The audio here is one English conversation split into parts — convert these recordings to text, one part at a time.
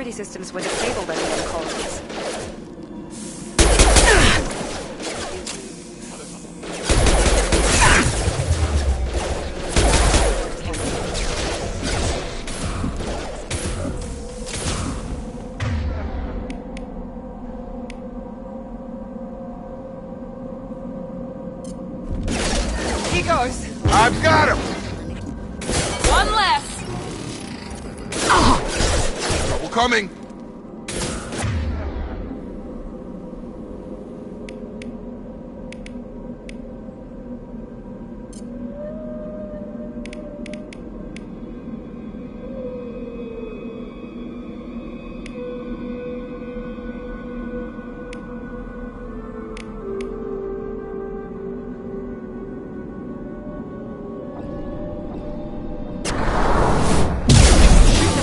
Security systems were disabled at the end colonies. He goes. I've got him! One less. Trouble coming!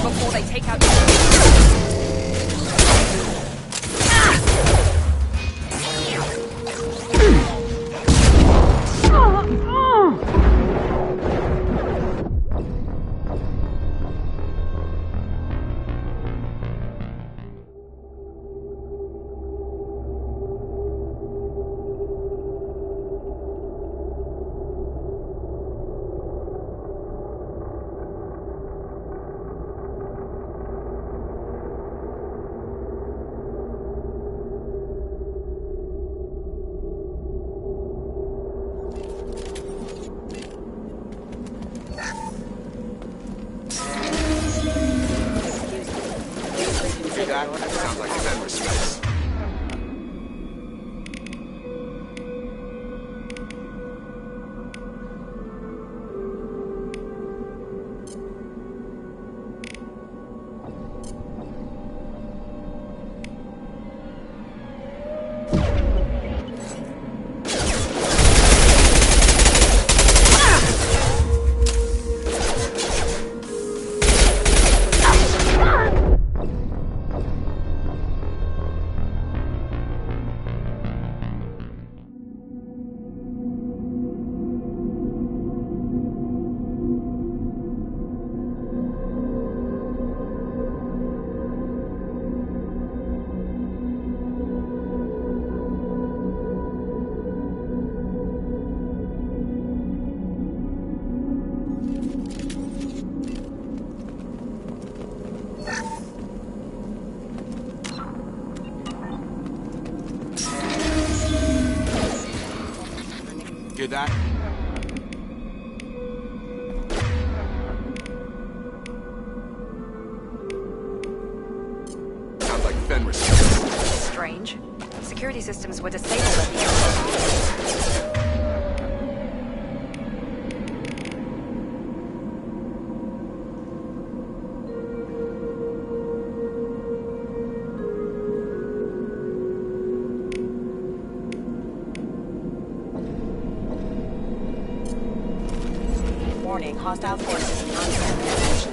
Before they take out. That sounds like Fenris space. Hear that? Sounds like Fenris. Strange. Security systems were disabled at the end colonies. Warning, hostile forces in non-standard position.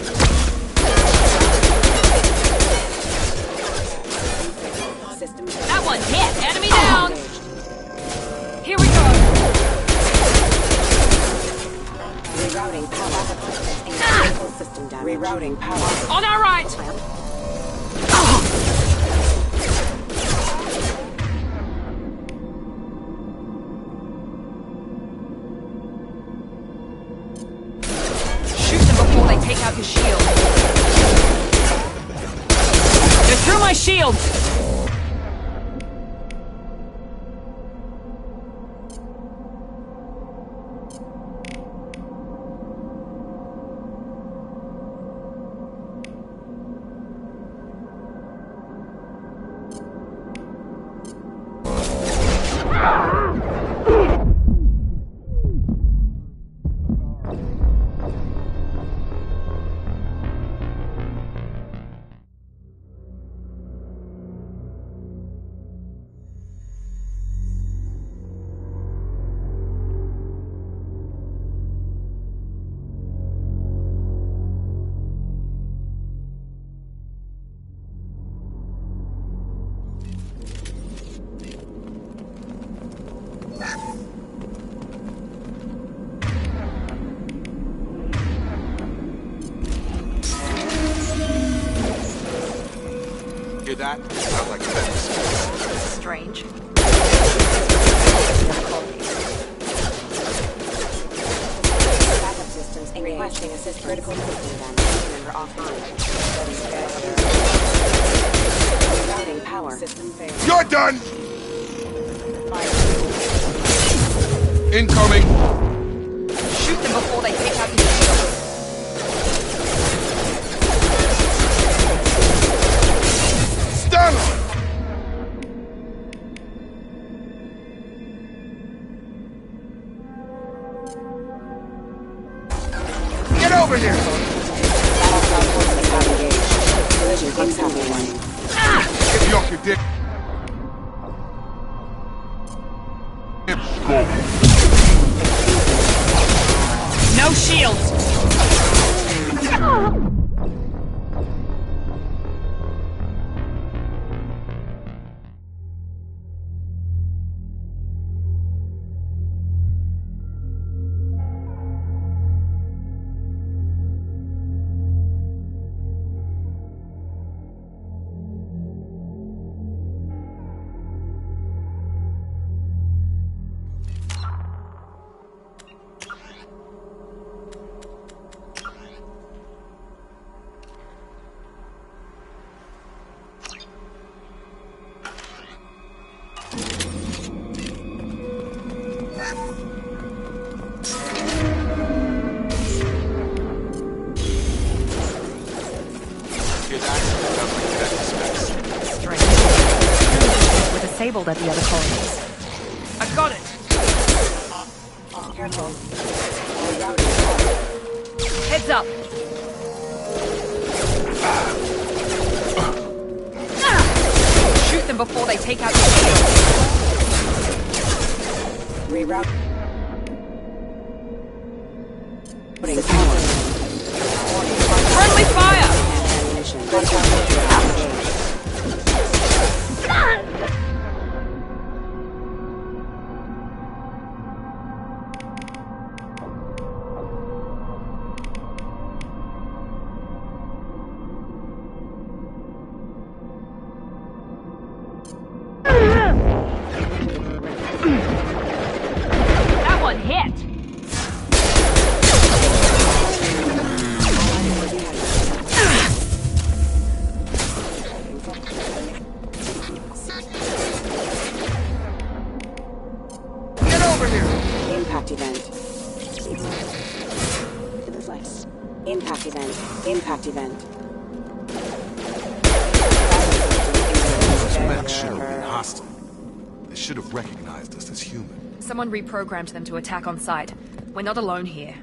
That one hit. Enemy down. Here we go. Rerouting power. System damage. Rerouting power. On our right. Shoot them before they take out your shield. They're through my shield. that? Sounds like Fenris space. Strange. Backup systems requesting assist critical system damage. Member offline. Rerouting power. System failure. You're done! Incoming! Shoot them before they take out the shield. Stun! Get over here! Collision incoming. Get me off your dick. No shields! Hear that? Sounds like Fenris space. Strange. Security systems were disabled at the other colonies. I got it! Careful. Heads up! Shoot them before they take out the shield. Reroute. Putting power. Friendly fire! Ammunition. Critical system engaged. That one hit! Get over here! Impact event. Impact event. Impact event. Those mechs should have been hostile. They should have recognized us as human. Someone reprogrammed them to attack on sight. We're not alone here.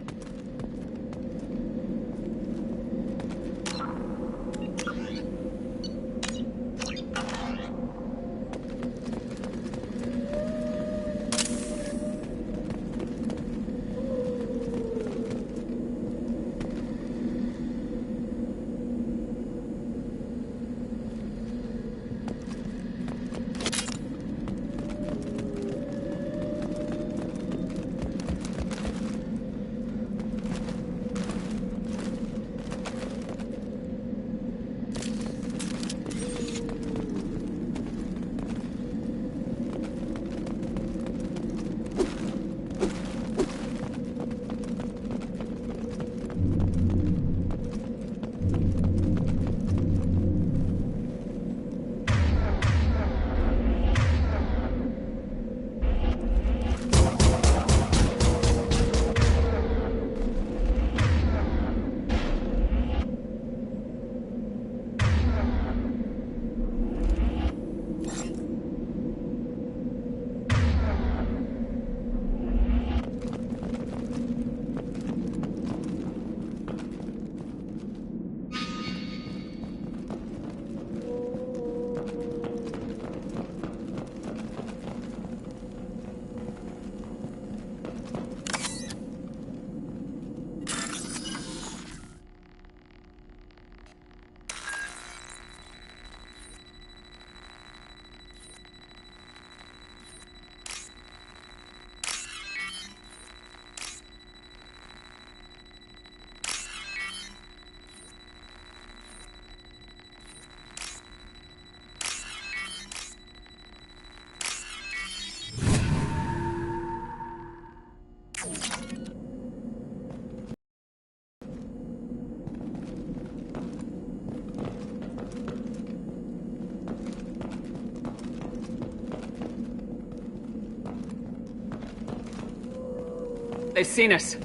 They've seen us.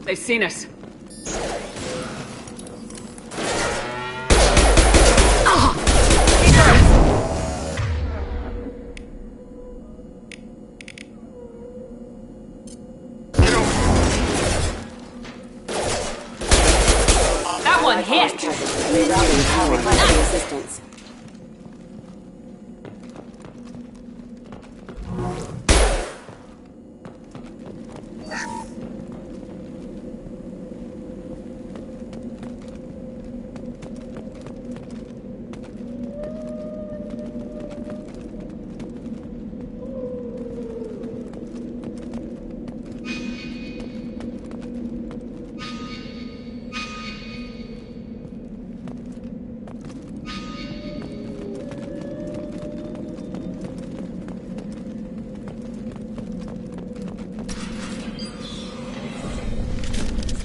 They've seen us. That one hit! Rerouting power requesting assistance.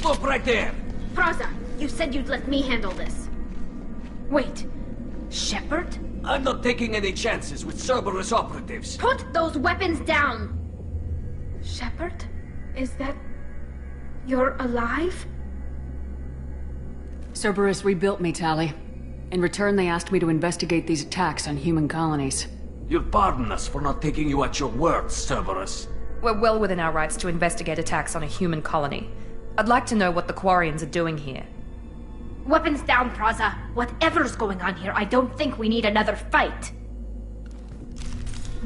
Stop right there! Praza, you said you'd let me handle this. Wait, Shepard? I'm not taking any chances with Cerberus operatives. Put those weapons down! Shepard? Is that... you're alive? Cerberus rebuilt me, Tali. In return, they asked me to investigate these attacks on human colonies. You'll pardon us for not taking you at your word, Cerberus. We're well within our rights to investigate attacks on a human colony. I'd like to know what the Quarians are doing here. Weapons down, Praza. Whatever's going on here, I don't think we need another fight.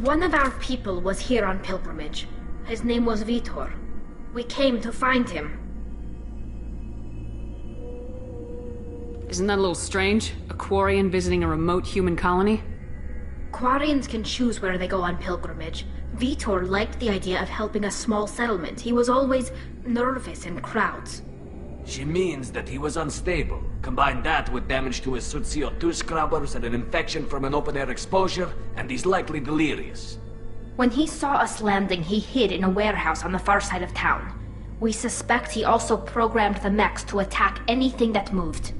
One of our people was here on pilgrimage. His name was Vitor. We came to find him. Isn't that a little strange? A Quarian visiting a remote human colony? Quarians can choose where they go on pilgrimage. Vitor liked the idea of helping a small settlement. He was always nervous in crowds. She means that he was unstable. Combine that with damage to his suit CO2 scrubbers and an infection from an open-air exposure, and he's likely delirious. When he saw us landing, he hid in a warehouse on the far side of town. We suspect he also programmed the mechs to attack anything that moved.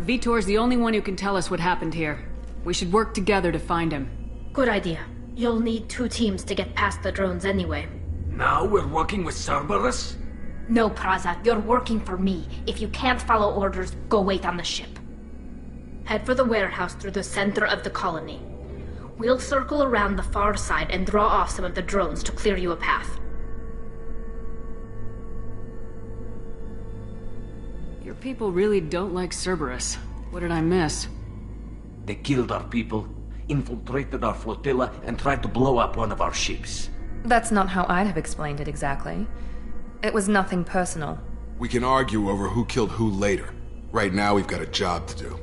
Vitor's the only one who can tell us what happened here. We should work together to find him. Good idea. You'll need 2 teams to get past the drones anyway. Now we're working with Cerberus? No, Praza, you're working for me. If you can't follow orders, go wait on the ship. Head for the warehouse through the center of the colony. We'll circle around the far side and draw off some of the drones to clear you a path. Your people really don't like Cerberus. What did I miss? They killed our people, infiltrated our flotilla, and tried to blow up one of our ships. That's not how I'd have explained it exactly. It was nothing personal. We can argue over who killed who later. Right now, we've got a job to do.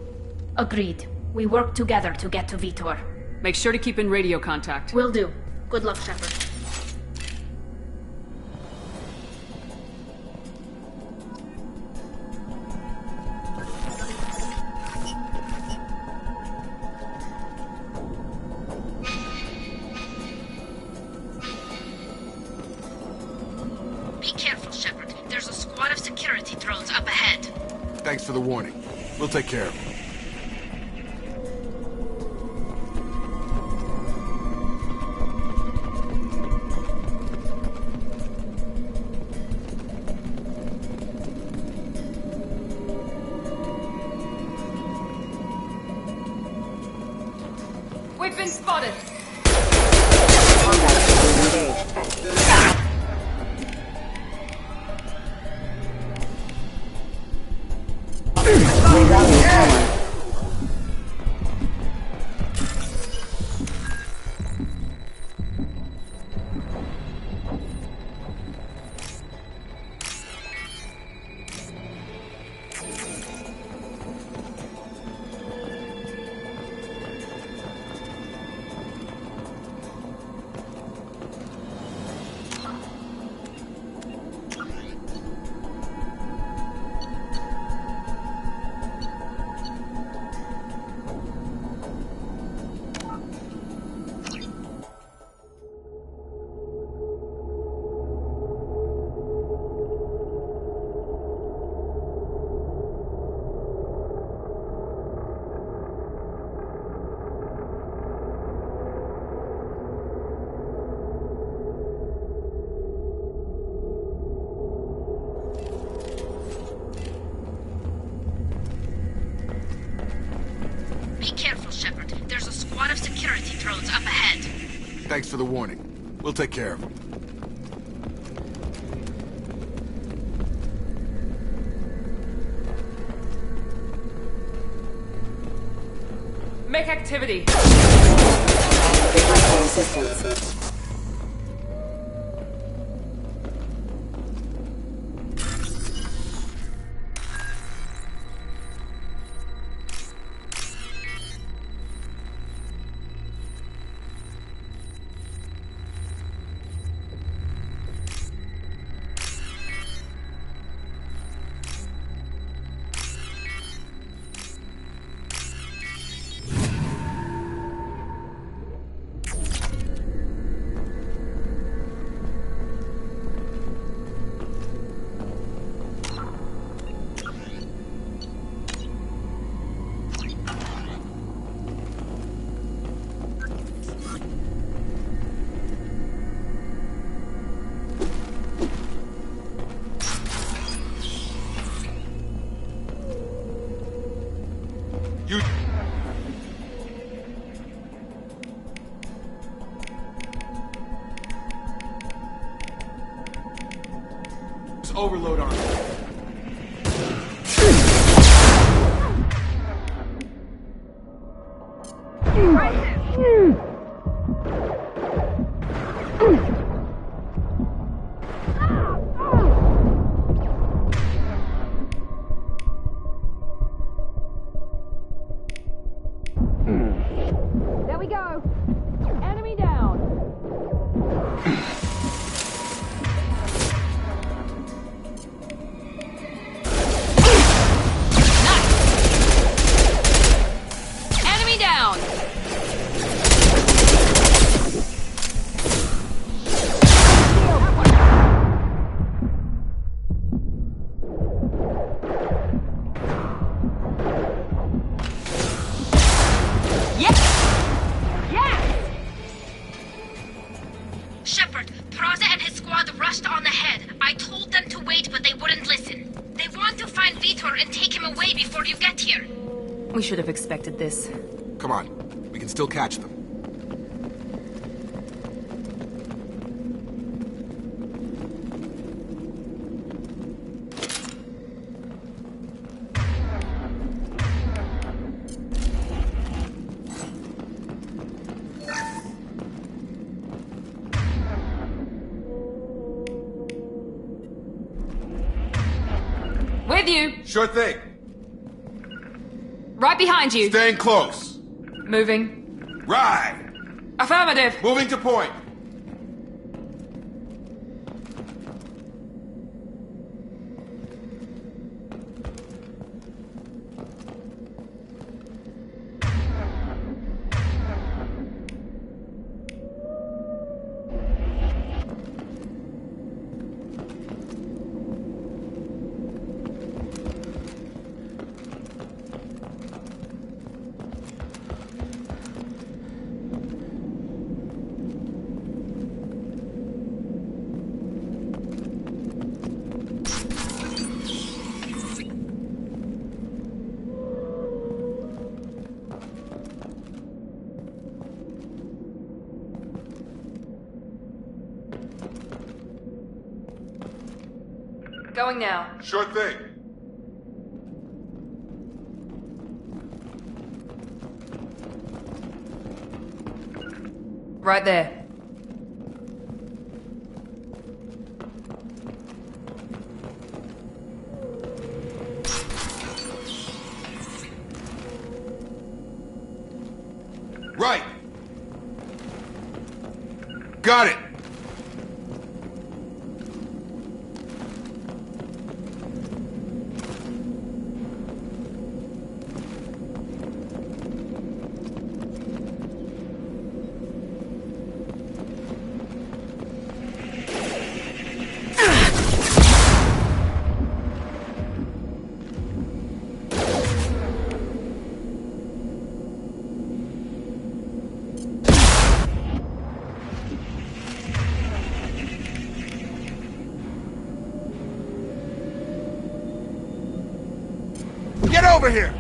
Agreed. We work together to get to Vitor. Make sure to keep in radio contact. Will do. Good luck, Shepard. Be careful, Shepard. There's a squad of security drones up ahead. Thanks for the warning. We'll take care of it. We've been spotted! Be careful, Shepard. There's a squad of security drones up ahead. Thanks for the warning. We'll take care of them. Make activity! Requesting assistance. You... Overload on it. There we go! Enemy down! Enemy down! Shepard, Praza and his squad rushed on ahead. I told them to wait, but they wouldn't listen. They want to find Vitor and take him away before you get here. We should have expected this. Come on. We can still catch them. With you. Sure thing. Right behind you. Staying close. Moving. Right. Affirmative. Moving to point. Going now. Sure thing. Right there. Right. Got it. Get over here!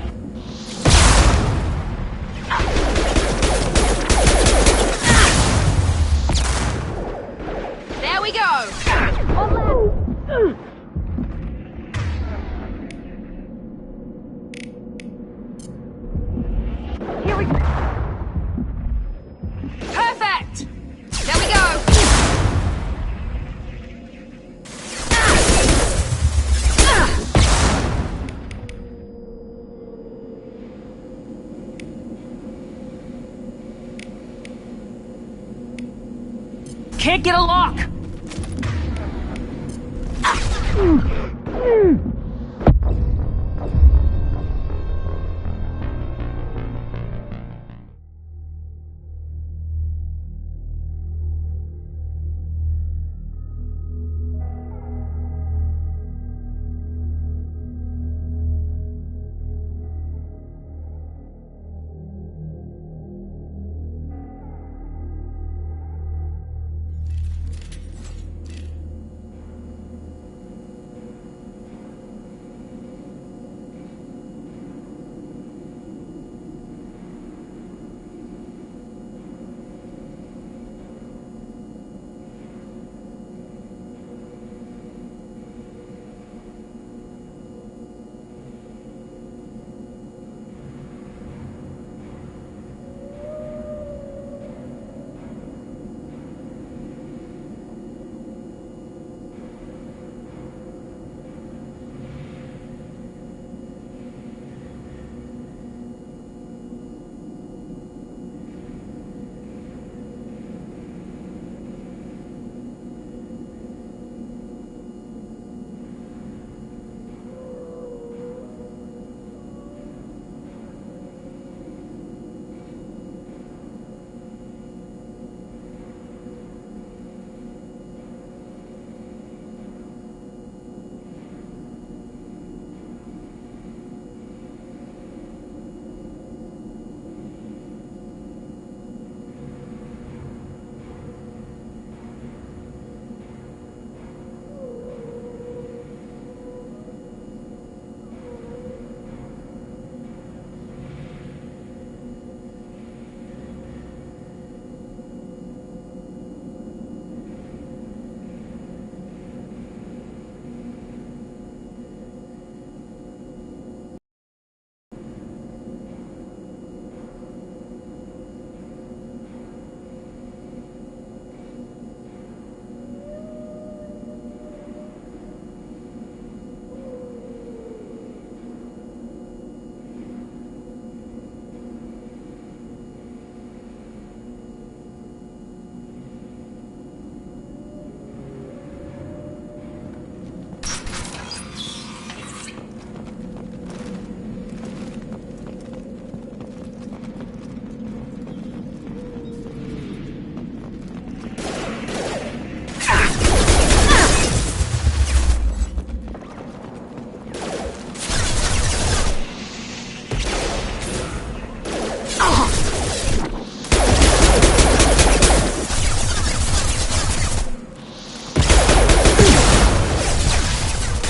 There we go! Here we go! Perfect! There we go! Can't get a lock!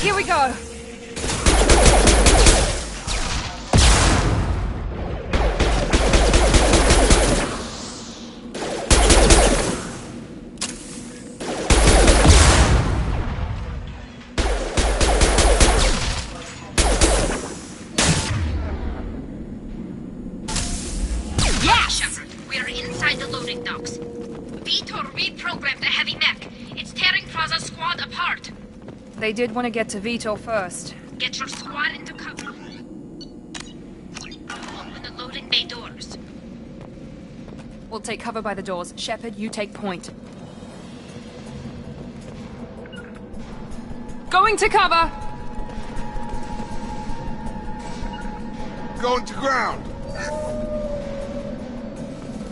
Here we go! Shepard, we are inside the loading docks. Vitor reprogrammed the heavy mech. It's tearing Praza's squad apart. They did want to get to Vitor first. Get your squad into cover. Open the loading bay doors. We'll take cover by the doors. Shepard, you take point. Going to cover! Going to ground!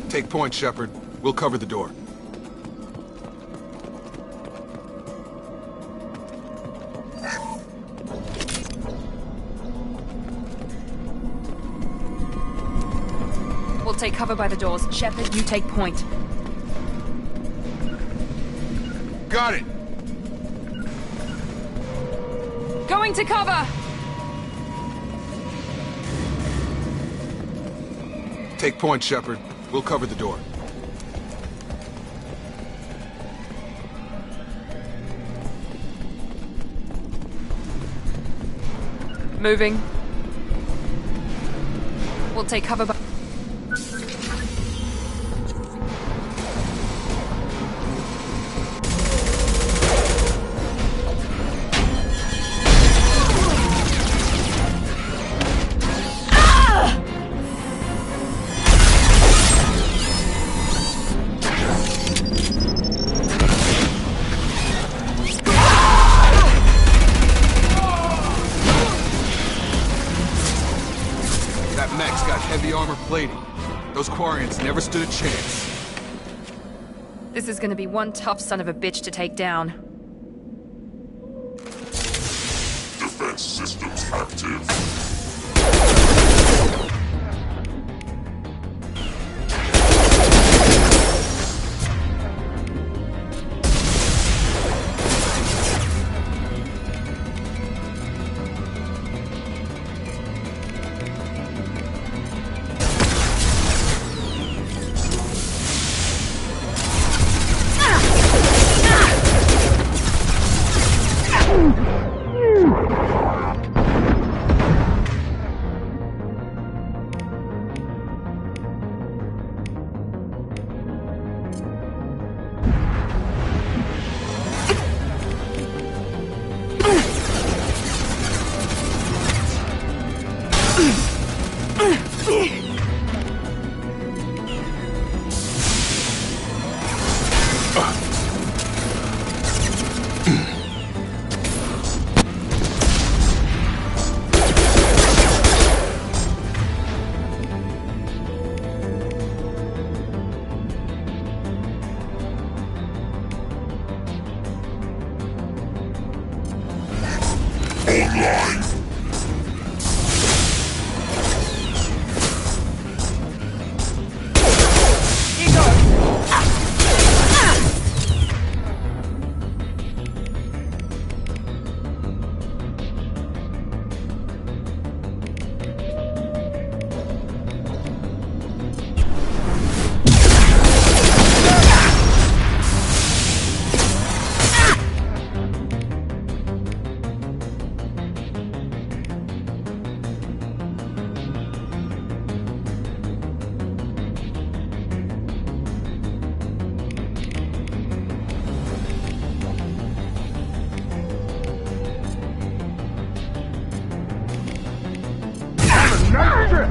Take point, Shepard. We'll cover the door. We'll take cover by the doors. Shepard, you take point. Got it! Going to cover! Take point, Shepard. We'll cover the door. Moving. We'll take cover by... That mech's got heavy armor plating. Those Quarians never stood a chance. This is gonna be one tough son of a bitch to take down. Defense systems active.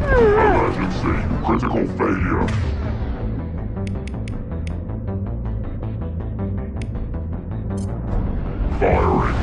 Emergency! Critical failure! Firing!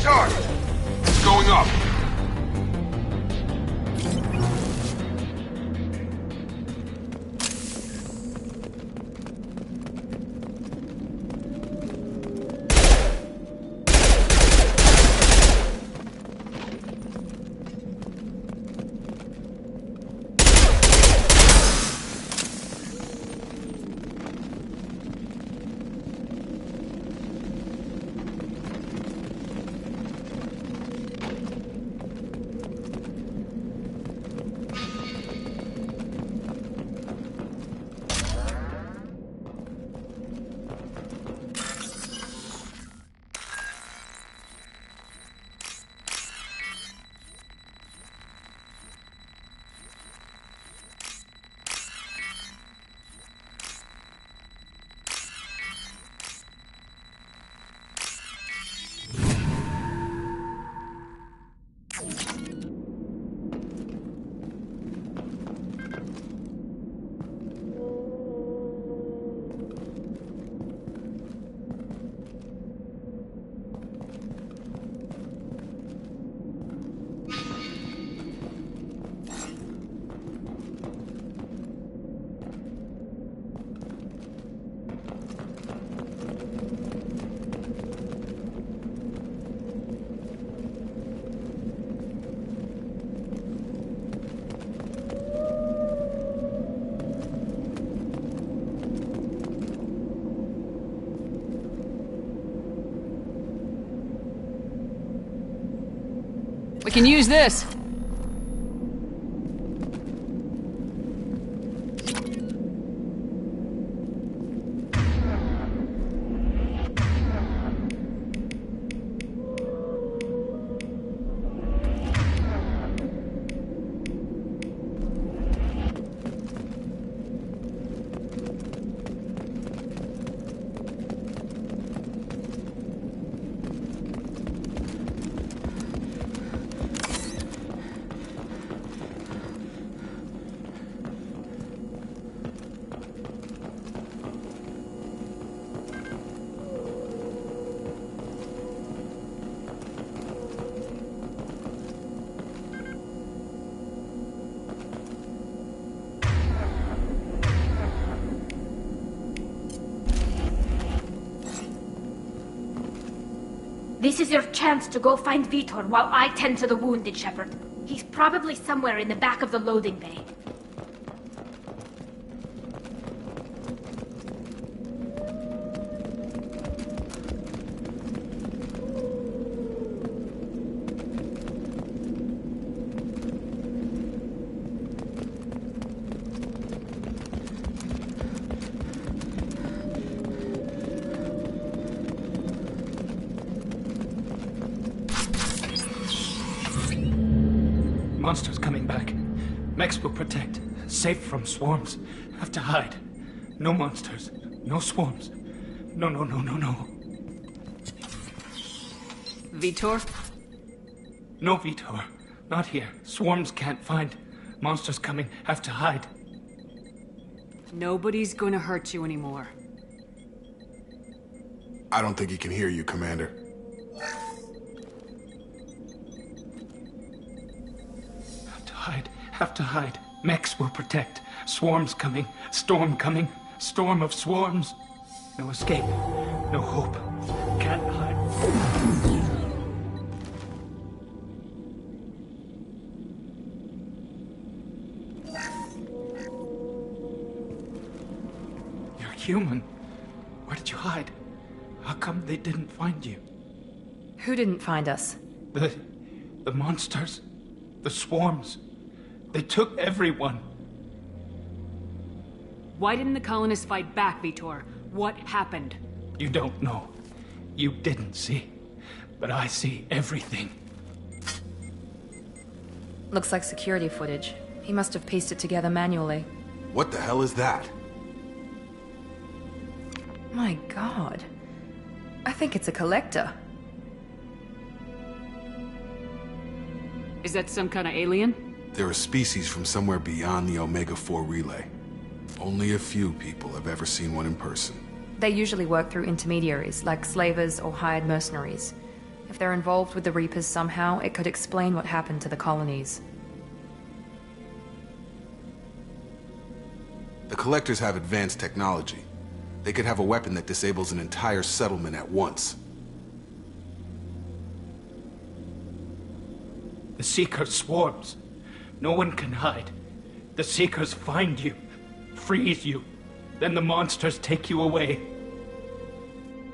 Charge! It's going up! We can use this. This is your chance to go find Vitor while I tend to the wounded, Shepard. He's probably somewhere in the back of the loading bay. Monsters coming back. Mex will protect. Safe from swarms. Have to hide. No monsters. No swarms. No. Vitor? No Vitor. Not here. Swarms can't find. Monsters coming. Have to hide. Nobody's gonna hurt you anymore. I don't think he can hear you, Commander. Have to hide. Mex will protect. Swarms coming. Storm coming. Storm of swarms. No escape. No hope. Can't hide. You're human. Where did you hide? How come they didn't find you? Who didn't find us? The monsters. The swarms. They took everyone. Why didn't the colonists fight back, Vitor? What happened? You don't know. You didn't see. But I see everything. Looks like security footage. He must have pieced it together manually. What the hell is that? My God. I think it's a collector. Is that some kind of alien? They're a species from somewhere beyond the Omega-4 relay. Only a few people have ever seen one in person. They usually work through intermediaries, like slavers or hired mercenaries. If they're involved with the Reapers somehow, it could explain what happened to the colonies. The Collectors have advanced technology. They could have a weapon that disables an entire settlement at once. The Seeker swarms. No one can hide. The Seekers find you, freeze you, then the monsters take you away.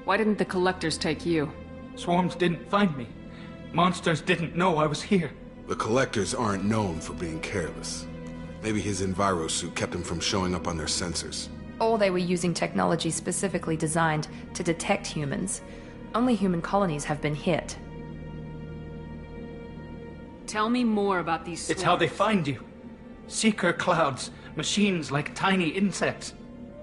Why didn't the Collectors take you? Swarms didn't find me. Monsters didn't know I was here. The Collectors aren't known for being careless. Maybe his Enviro suit kept him from showing up on their sensors. Or they were using technology specifically designed to detect humans. Only human colonies have been hit. Tell me more about these swarms. It's how they find you. Seeker clouds, machines like tiny insects.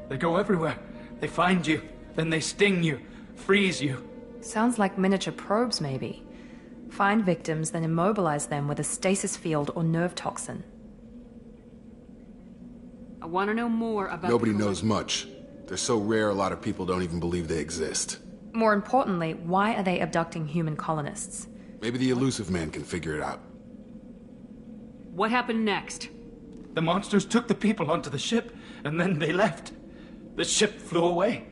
They go everywhere. They find you, then they sting you, freeze you. Sounds like miniature probes, maybe. Find victims, then immobilize them with a stasis field or nerve toxin. I want to know more about... Nobody knows much. They're so rare a lot of people don't even believe they exist. More importantly, why are they abducting human colonists? Maybe the Illusive Man can figure it out. What happened next? The monsters took the people onto the ship, and then they left. The ship flew away.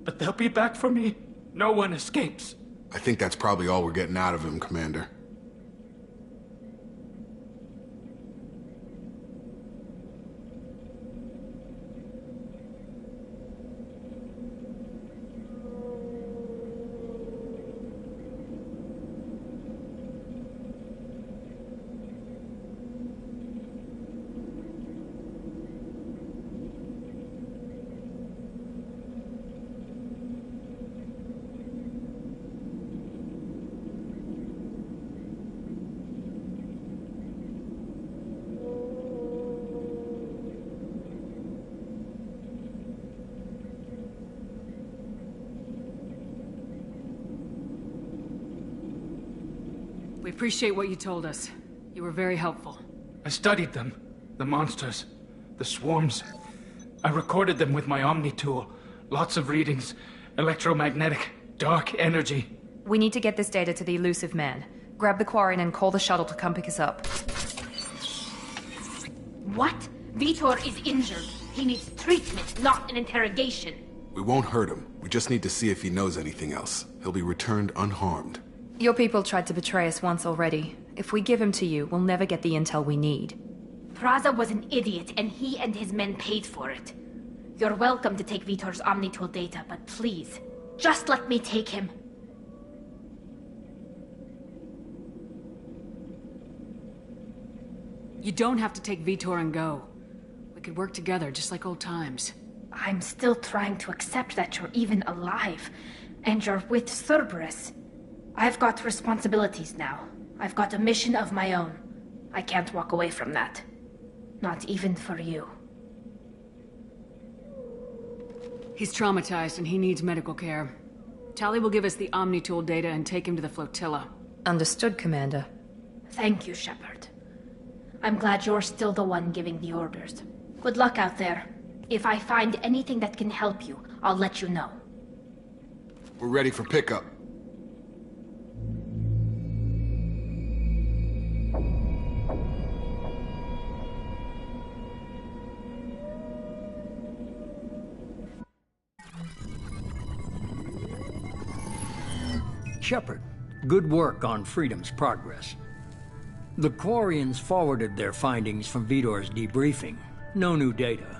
But they'll be back for me. No one escapes. I think that's probably all we're getting out of him, Commander. We appreciate what you told us. You were very helpful. I studied them. The monsters. The swarms. I recorded them with my Omni tool. Lots of readings. Electromagnetic. Dark energy. We need to get this data to the Illusive Man. Grab the Quarian and call the shuttle to come pick us up. What? Vitor is injured. He needs treatment, not an interrogation. We won't hurt him. We just need to see if he knows anything else. He'll be returned unharmed. Your people tried to betray us once already. If we give him to you, we'll never get the intel we need. Praza was an idiot, and he and his men paid for it. You're welcome to take Vitor's Omnitool data, but please, just let me take him. You don't have to take Vitor and go. We could work together, just like old times. I'm still trying to accept that you're even alive, and you're with Cerberus. I've got responsibilities now. I've got a mission of my own. I can't walk away from that. Not even for you. He's traumatized and he needs medical care. Tali will give us the Omnitool data and take him to the flotilla. Understood, Commander. Thank you, Shepard. I'm glad you're still the one giving the orders. Good luck out there. If I find anything that can help you, I'll let you know. We're ready for pickup. Shepard, good work on Freedom's progress. The Quarians forwarded their findings from Vitor's debriefing. No new data,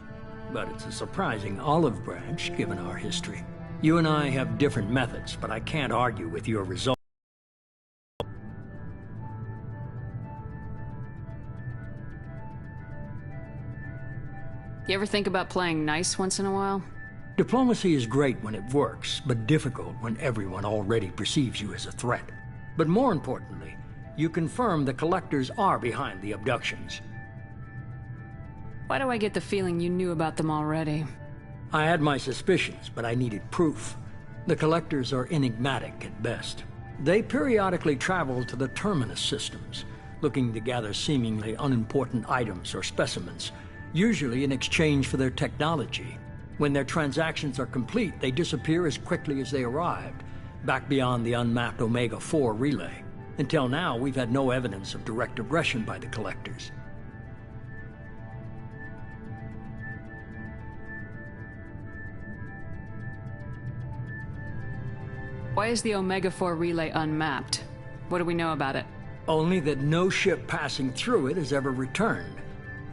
but it's a surprising olive branch given our history. You and I have different methods, but I can't argue with your result. You ever think about playing nice once in a while? Diplomacy is great when it works, but difficult when everyone already perceives you as a threat. But more importantly, you confirm the Collectors are behind the abductions. Why do I get the feeling you knew about them already? I had my suspicions, but I needed proof. The Collectors are enigmatic at best. They periodically travel to the Terminus systems, looking to gather seemingly unimportant items or specimens, usually in exchange for their technology. When their transactions are complete, they disappear as quickly as they arrived. back beyond the unmapped Omega-4 relay. Until now, we've had no evidence of direct aggression by the Collectors. Why is the Omega-4 relay unmapped? What do we know about it? Only that no ship passing through it has ever returned.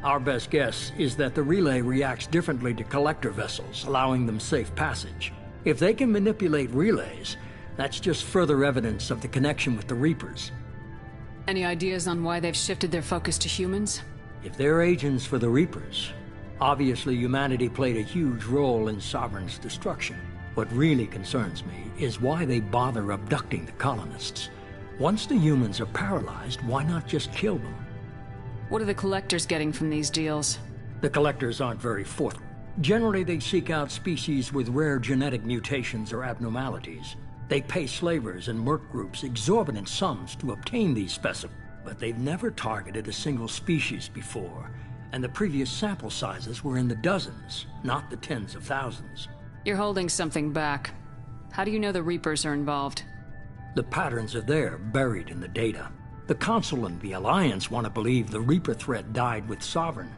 Our best guess is that the relay reacts differently to Collector vessels, allowing them safe passage. If they can manipulate relays, that's just further evidence of the connection with the Reapers. Any ideas on why they've shifted their focus to humans? If they're agents for the Reapers, obviously humanity played a huge role in Sovereign's destruction. What really concerns me is why they bother abducting the colonists. Once the humans are paralyzed, why not just kill them? What are the Collectors getting from these deals? The Collectors aren't very forthright. Generally, they seek out species with rare genetic mutations or abnormalities. They pay slavers and merc groups exorbitant sums to obtain these specimens. But they've never targeted a single species before, and the previous sample sizes were in the dozens, not the tens of thousands. You're holding something back. How do you know the Reapers are involved? The patterns are there, buried in the data. The Council and the Alliance want to believe the Reaper threat died with Sovereign.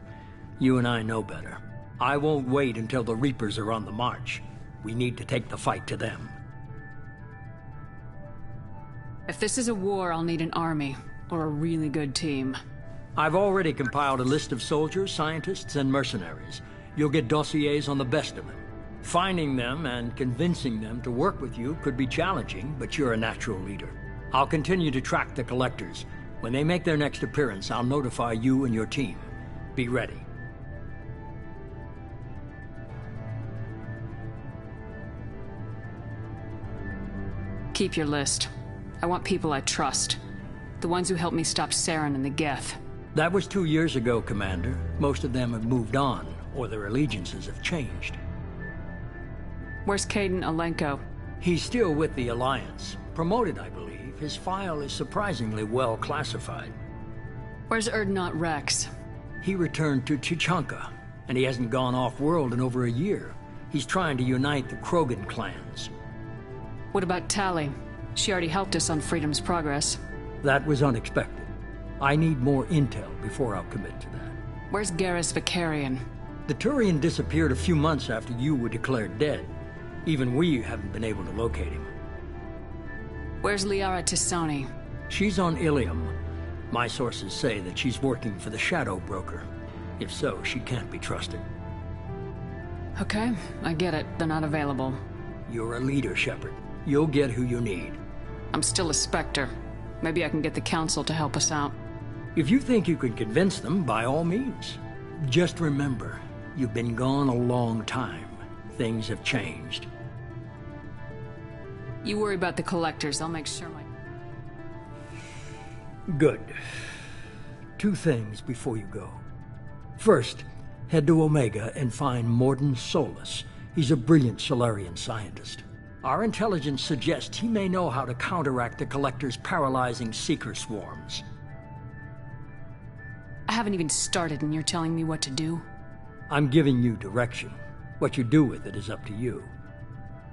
You and I know better. I won't wait until the Reapers are on the march. We need to take the fight to them. If this is a war, I'll need an army, or a really good team. I've already compiled a list of soldiers, scientists, and mercenaries. You'll get dossiers on the best of them. Finding them and convincing them to work with you could be challenging, but you're a natural leader. I'll continue to track the Collectors. When they make their next appearance, I'll notify you and your team. Be ready. Keep your list. I want people I trust. The ones who helped me stop Saren and the Geth. That was 2 years ago, Commander. Most of them have moved on, or their allegiances have changed. Where's Kaidan Alenko? He's still with the Alliance. Promoted, I believe. His file is surprisingly well classified. Where's Urdnot Rex? He returned to Chichanka, and he hasn't gone off-world in over a year. He's trying to unite the Krogan clans. What about Tali? She already helped us on Freedom's Progress. That was unexpected. I need more intel before I'll commit to that. Where's Garrus Vakarian? The Turian disappeared a few months after you were declared dead. Even we haven't been able to locate him. Where's Liara T'Soni? She's on Ilium. My sources say that she's working for the Shadow Broker. If so, she can't be trusted. Okay, I get it. They're not available. You're a leader, Shepard. You'll get who you need. I'm still a Spectre. Maybe I can get the Council to help us out. If you think you can convince them, by all means. Just remember, you've been gone a long time. Things have changed. You worry about the Collectors. I'll make sure Good. 2 things before you go. First, head to Omega and find Mordin Solus. He's a brilliant Solarian scientist. Our intelligence suggests he may know how to counteract the Collector's paralyzing Seeker swarms. I haven't even started and you're telling me what to do? I'm giving you direction. What you do with it is up to you.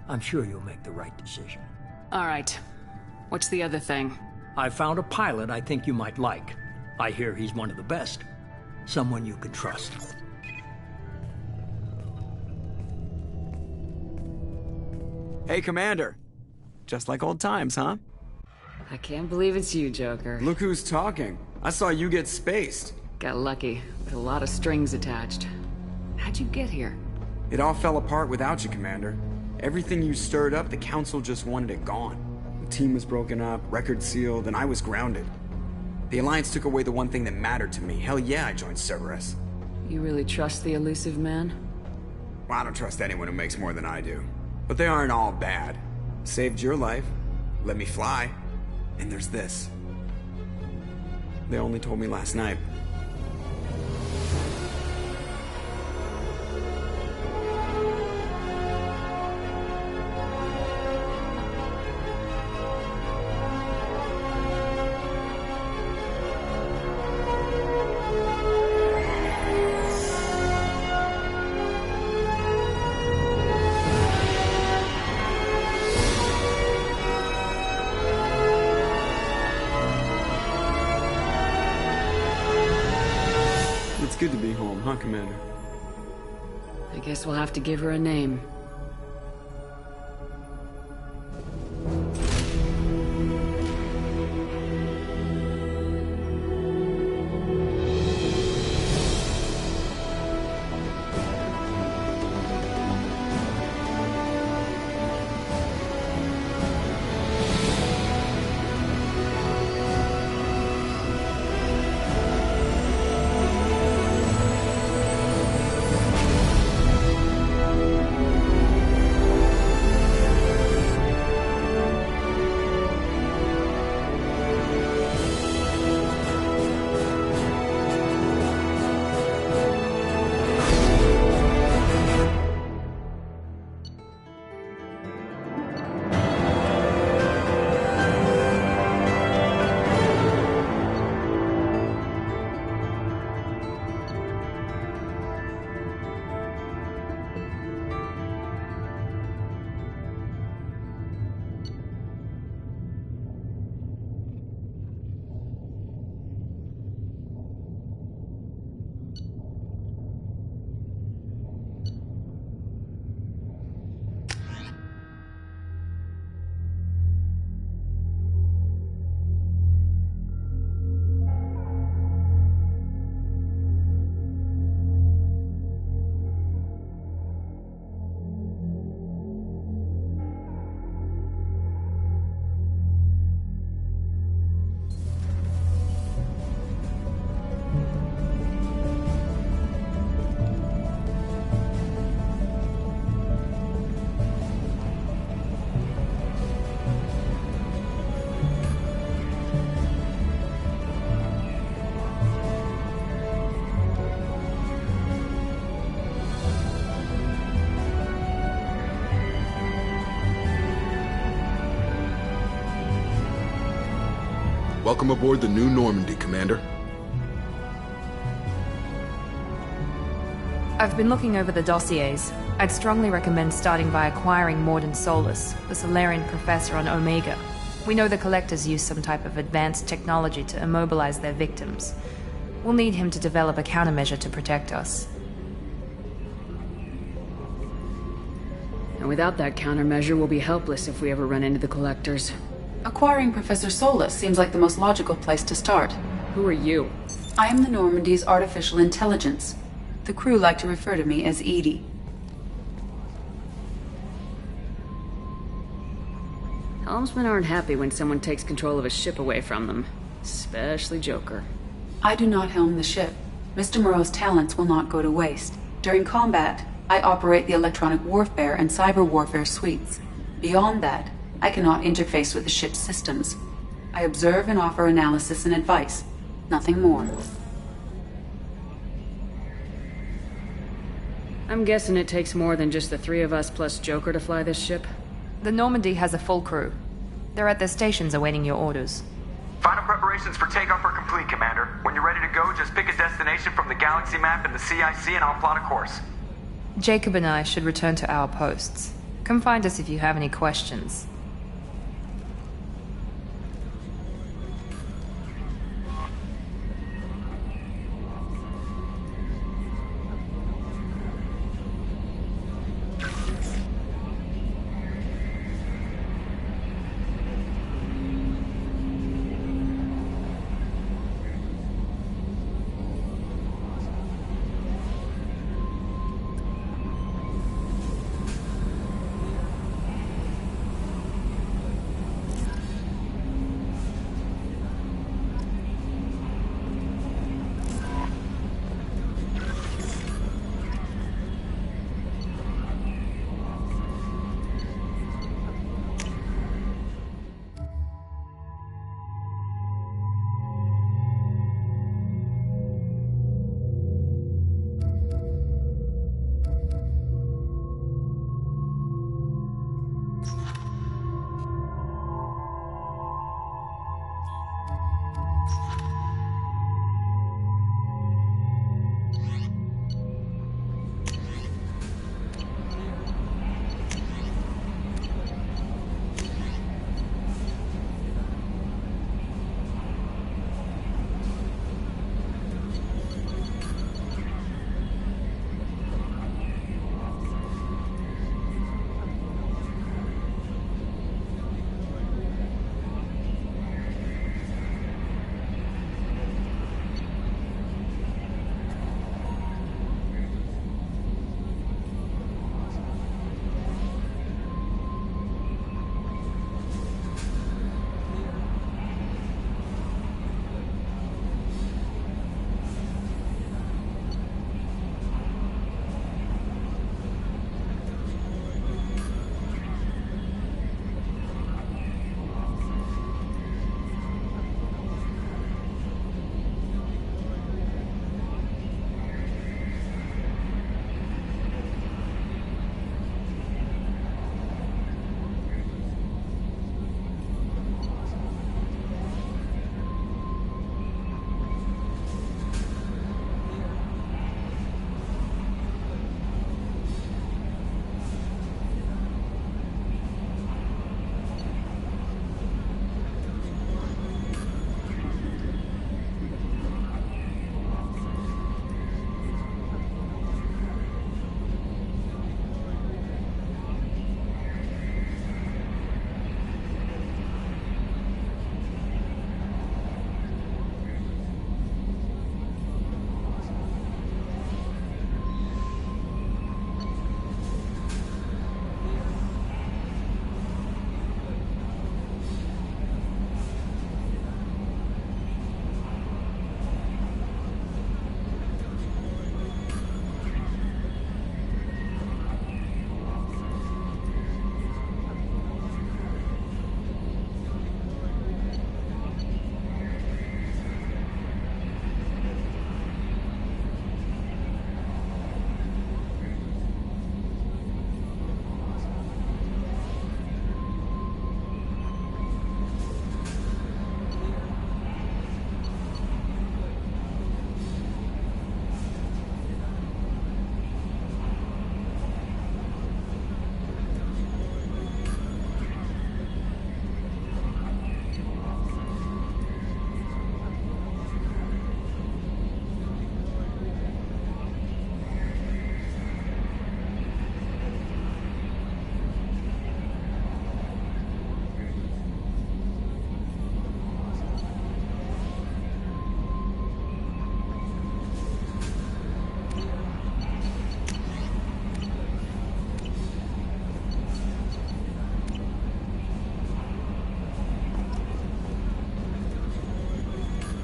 I'm sure you'll make the right decision. All right. What's the other thing? I found a pilot I think you might like. I hear he's one of the best. Someone you can trust. Hey, Commander. Just like old times, huh? I can't believe it's you, Joker. Look who's talking. I saw you get spaced. Got lucky, with a lot of strings attached. How'd you get here? It all fell apart without you, Commander. Everything you stirred up, the Council just wanted it gone. The team was broken up, record sealed, and I was grounded. The Alliance took away the one thing that mattered to me. Hell yeah, I joined Cerberus. You really trust the elusive man? Well, I don't trust anyone who makes more than I do. But they aren't all bad. Saved your life, let me fly, and there's this. They only told me last night. good to be home, huh, Commander? I guess we'll have to give her a name. Welcome aboard the New Normandy, Commander. I've been looking over the dossiers. I'd strongly recommend starting by acquiring Mordin Solus, the Solarian professor on Omega. We know the Collectors use some type of advanced technology to immobilize their victims. We'll need him to develop a countermeasure to protect us. And without that countermeasure, we'll be helpless if we ever run into the Collectors. Acquiring Professor Solus seems like the most logical place to start. Who are you? I am the Normandy's artificial intelligence. The crew like to refer to me as Edie. Helmsmen aren't happy when someone takes control of a ship away from them. Especially Joker. I do not helm the ship. Mr. Moreau's talents will not go to waste. During combat, I operate the electronic warfare and cyber warfare suites. Beyond that, I cannot interface with the ship's systems. I observe and offer analysis and advice. Nothing more. I'm guessing it takes more than just the three of us plus Joker to fly this ship? The Normandy has a full crew. They're at their stations awaiting your orders. Final preparations for takeoff are complete, Commander. When you're ready to go, just pick a destination from the galaxy map and the CIC and I'll plot a course. Jacob and I should return to our posts. Come find us if you have any questions.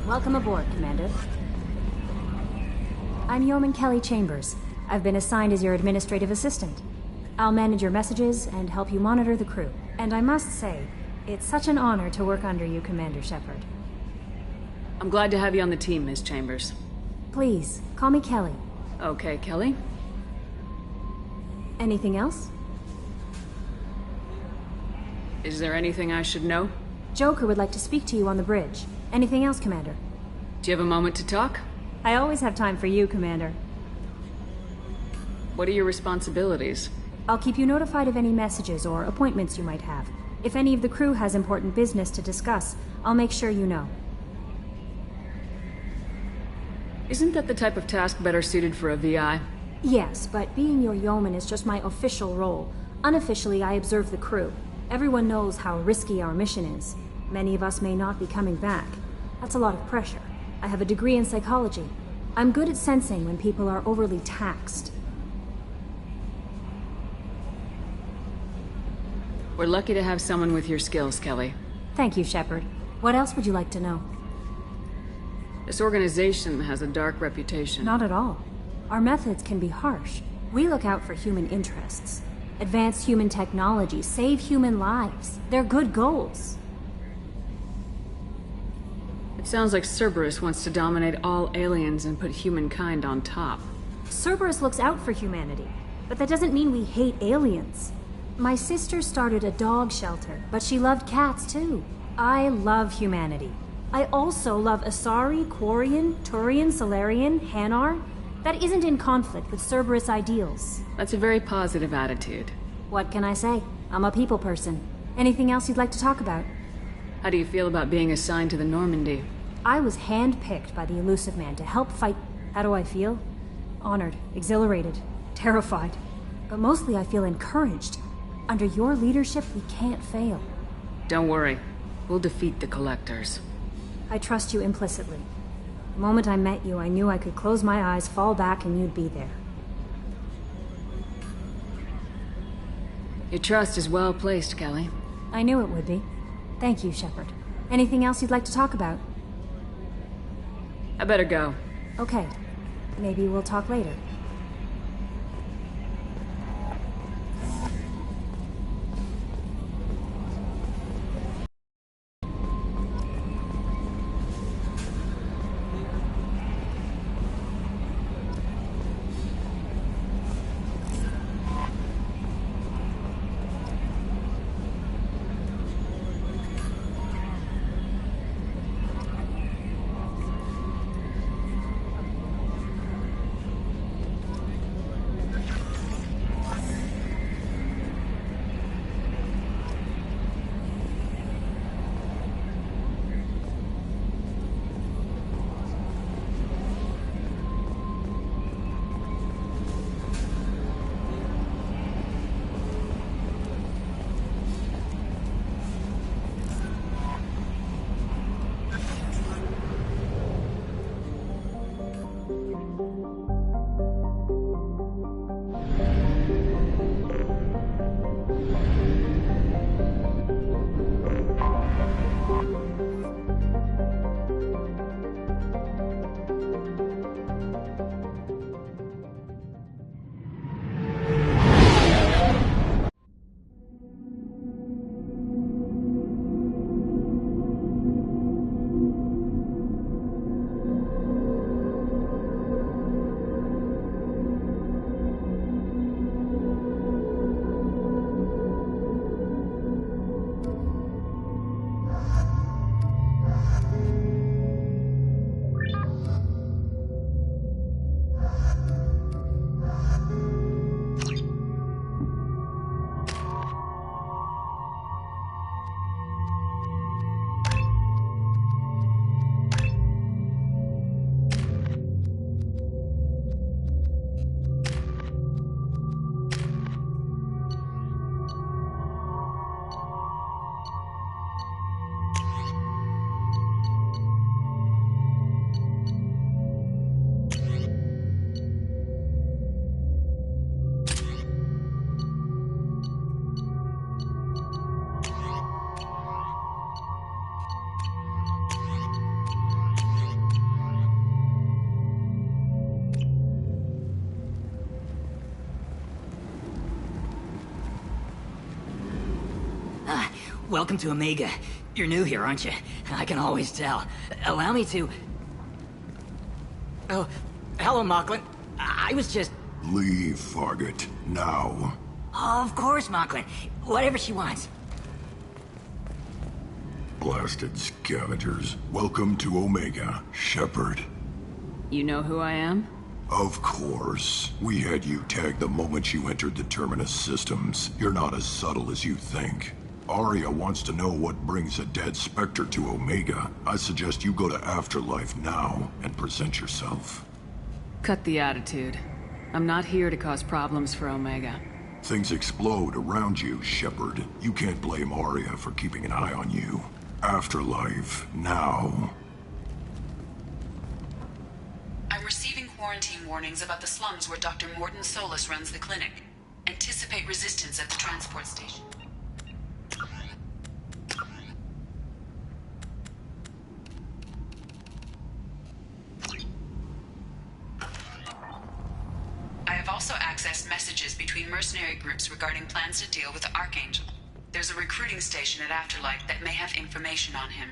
Welcome aboard, Commander. I'm Yeoman Kelly Chambers. I've been assigned as your administrative assistant. I'll manage your messages and help you monitor the crew. And I must say, it's such an honor to work under you, Commander Shepard. I'm glad to have you on the team, Ms. Chambers. Please, call me Kelly. Okay, Kelly. Anything else? Is there anything I should know? Joker would like to speak to you on the bridge. Anything else, Commander? Do you have a moment to talk? I always have time for you, Commander. What are your responsibilities? I'll keep you notified of any messages or appointments you might have. If any of the crew has important business to discuss, I'll make sure you know. Isn't that the type of task better suited for a VI? Yes, but being your yeoman is just my official role. Unofficially, I observe the crew. Everyone knows how risky our mission is. Many of us may not be coming back. That's a lot of pressure. I have a degree in psychology. I'm good at sensing when people are overly taxed. We're lucky to have someone with your skills, Kelly. Thank you, Shepard. What else would you like to know? This organization has a dark reputation. Not at all. Our methods can be harsh. We look out for human interests. Advance human technology, save human lives. They're good goals. It sounds like Cerberus wants to dominate all aliens and put humankind on top. Cerberus looks out for humanity, but that doesn't mean we hate aliens. My sister started a dog shelter, but she loved cats too. I love humanity. I also love Asari, Quarian, Turian, Salarian, Hanar. That isn't in conflict with Cerberus ideals. That's a very positive attitude. What can I say? I'm a people person. Anything else you'd like to talk about? How do you feel about being assigned to the Normandy? I was handpicked by the Illusive Man to help fight... How do I feel? Honored, exhilarated, terrified. But mostly I feel encouraged. Under your leadership, we can't fail. Don't worry. We'll defeat the Collectors. I trust you implicitly. The moment I met you, I knew I could close my eyes, fall back, and you'd be there. Your trust is well placed, Kelly. I knew it would be. Thank you, Shepard. Anything else you'd like to talk about? I better go. Okay. Maybe we'll talk later. welcome to Omega. You're new here, aren't you? I can always tell. Allow me to... Oh, hello, Mocklin. I was just... Leave, Fargate, now. Of course, Mocklin. Whatever she wants. Blasted scavengers. Welcome to Omega, Shepard. You know who I am? Of course. We had you tagged the moment you entered the Terminus systems. You're not as subtle as you think. Aria wants to know what brings a dead Spectre to Omega. I suggest you go to Afterlife now and present yourself. Cut the attitude. I'm not here to cause problems for Omega. Things explode around you, Shepard. You can't blame Aria for keeping an eye on you. Afterlife, now. I'm receiving quarantine warnings about the slums where Dr. Mordin Solus runs the clinic. Anticipate resistance at the transport station. I have also accessed messages between mercenary groups regarding plans to deal with the Archangel. There's a recruiting station at Afterlife that may have information on him.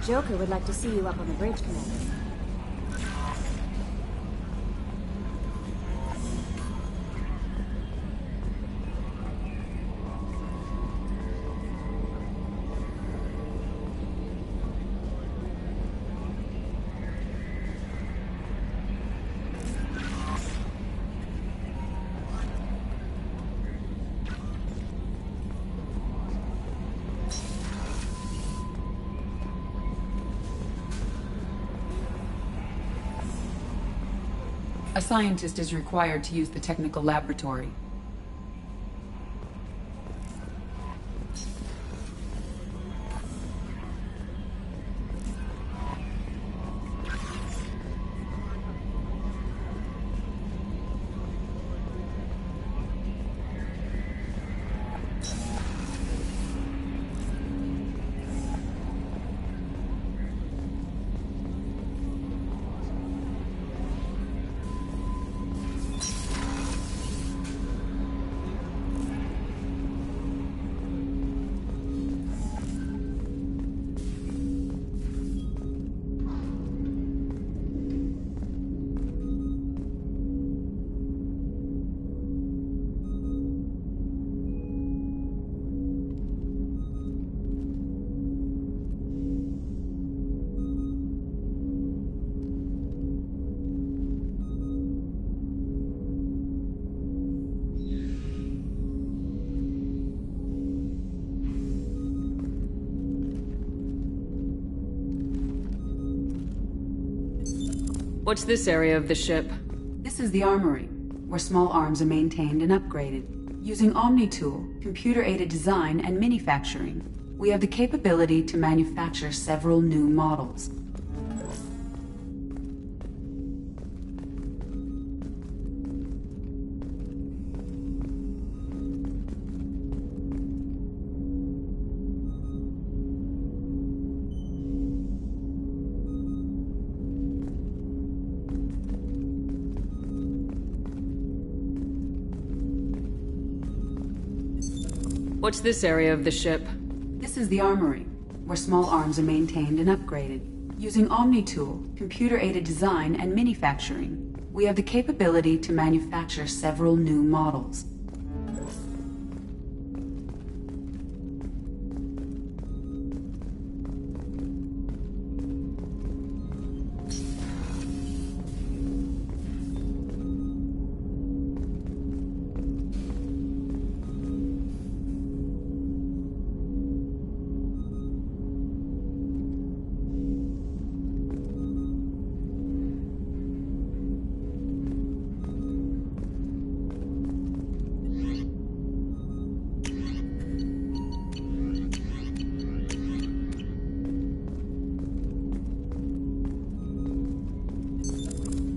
Joker would like to see you up on the bridge, Commander. A scientist is required to use the technical laboratory. What's this area of the ship? This is the armory, where small arms are maintained and upgraded. Using OmniTool, computer-aided design, and manufacturing, we have the capability to manufacture several new models. What's this area of the ship? This is the armory, where small arms are maintained and upgraded. Using OmniTool, computer-aided design, and manufacturing, we have the capability to manufacture several new models.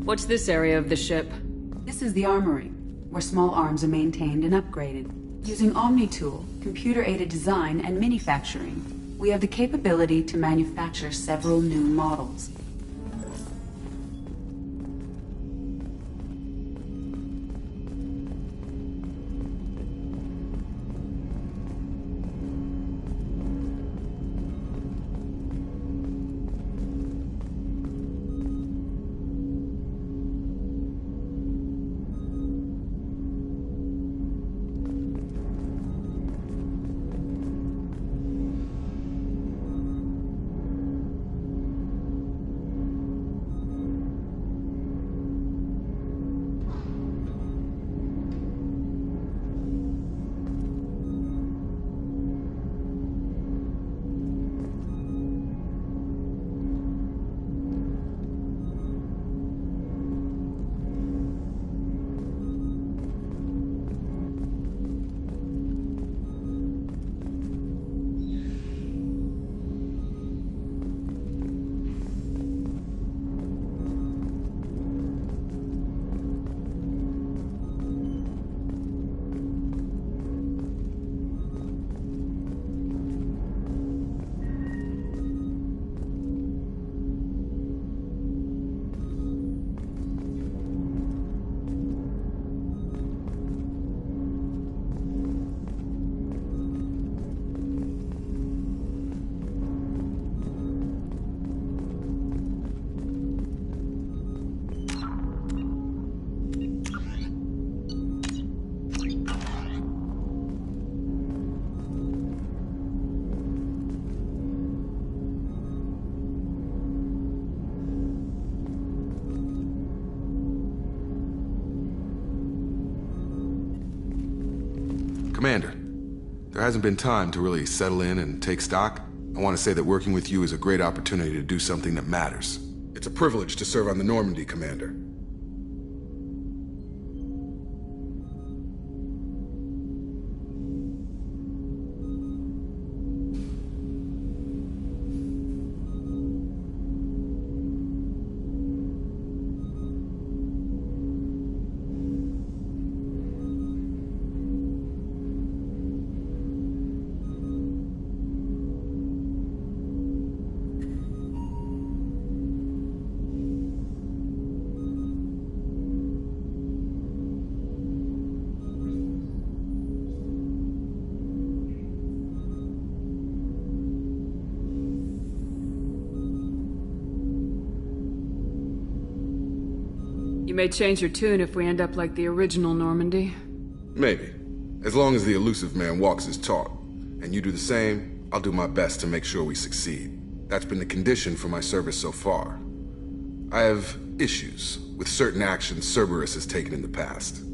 What's this area of the ship? This is the armory, where small arms are maintained and upgraded. Using OmniTool, computer-aided design, and manufacturing, we have the capability to manufacture several new models. Commander, there hasn't been time to really settle in and take stock. I want to say that working with you is a great opportunity to do something that matters. It's a privilege to serve on the Normandy, Commander. You may change your tune if we end up like the original Normandy. Maybe. As long as the Illusive Man walks his talk, and you do the same, I'll do my best to make sure we succeed. That's been the condition for my service so far. I have issues with certain actions Cerberus has taken in the past.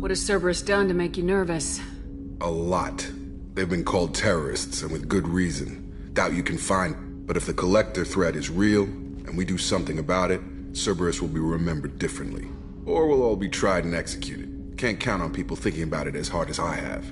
What has Cerberus done to make you nervous? A lot. They've been called terrorists, and with good reason. Doubt you can find. But if the Collector threat is real, and we do something about it, Cerberus will be remembered differently. Or we'll all be tried and executed. Can't count on people thinking about it as hard as I have.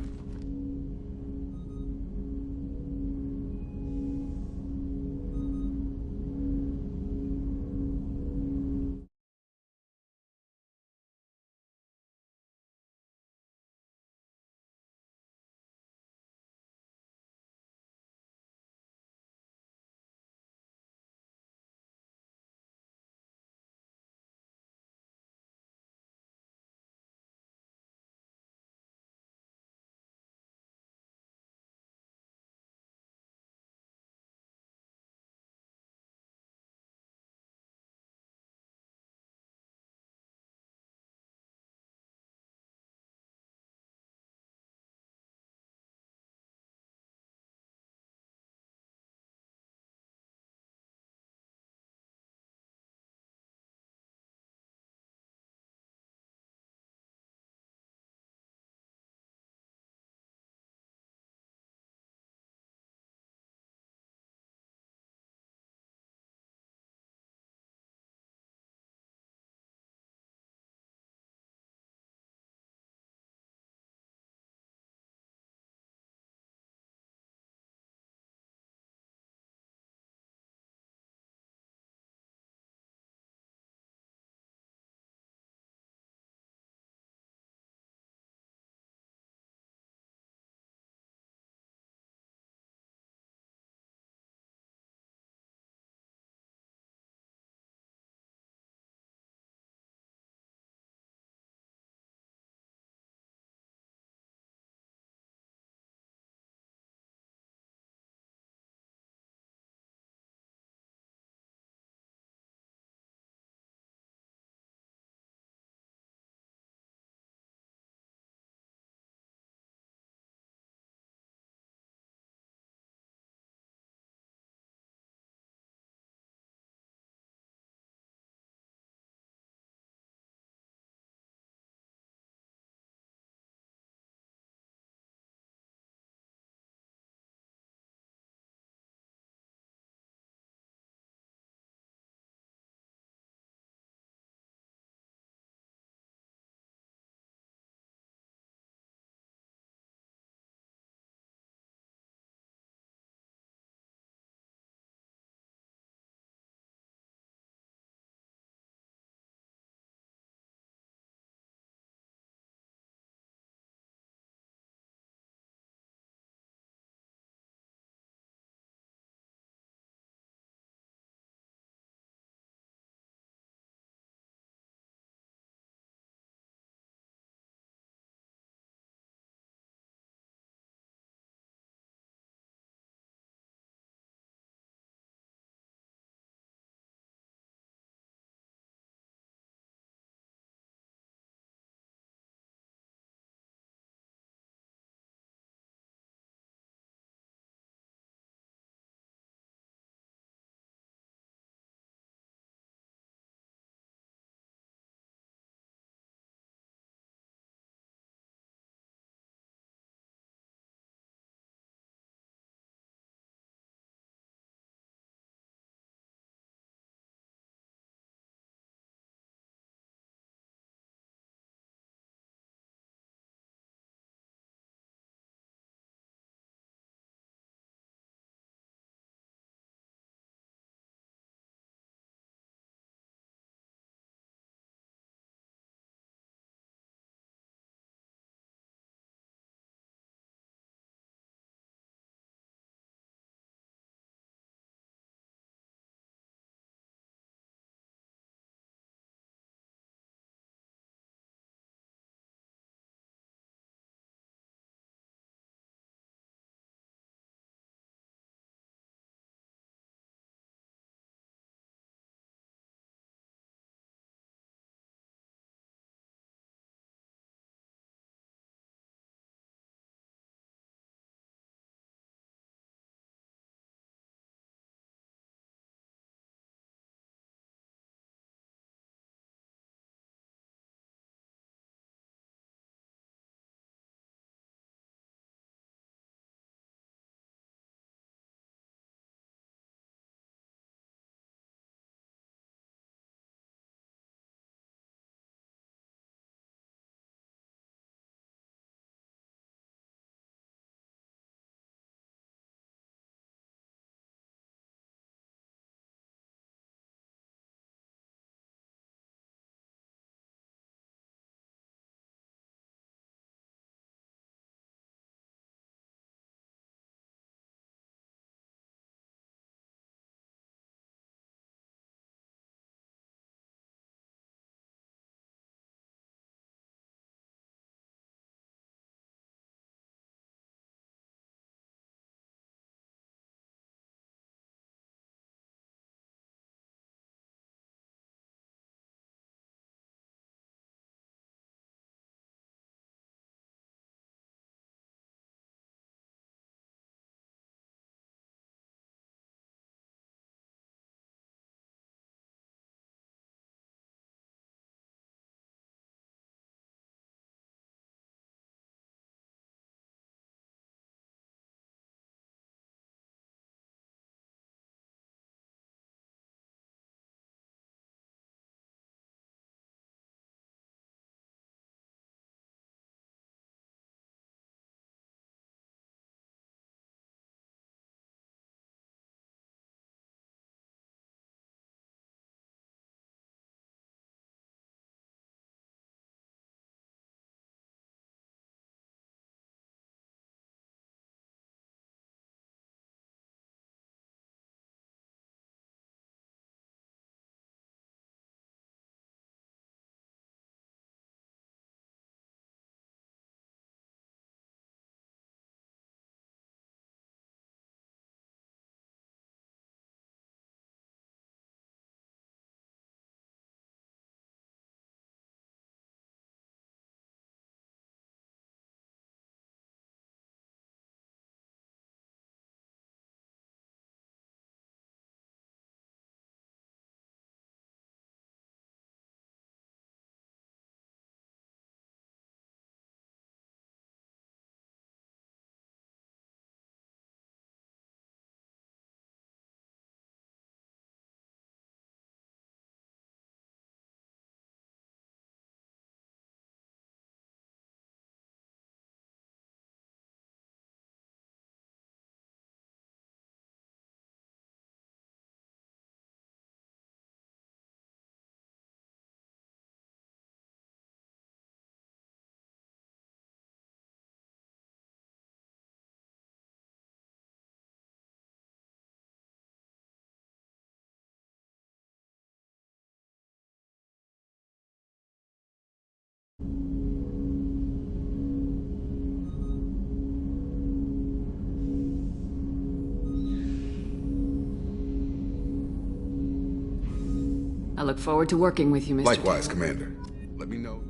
I look forward to working with you, Mr. Likewise, Commander. Let me know.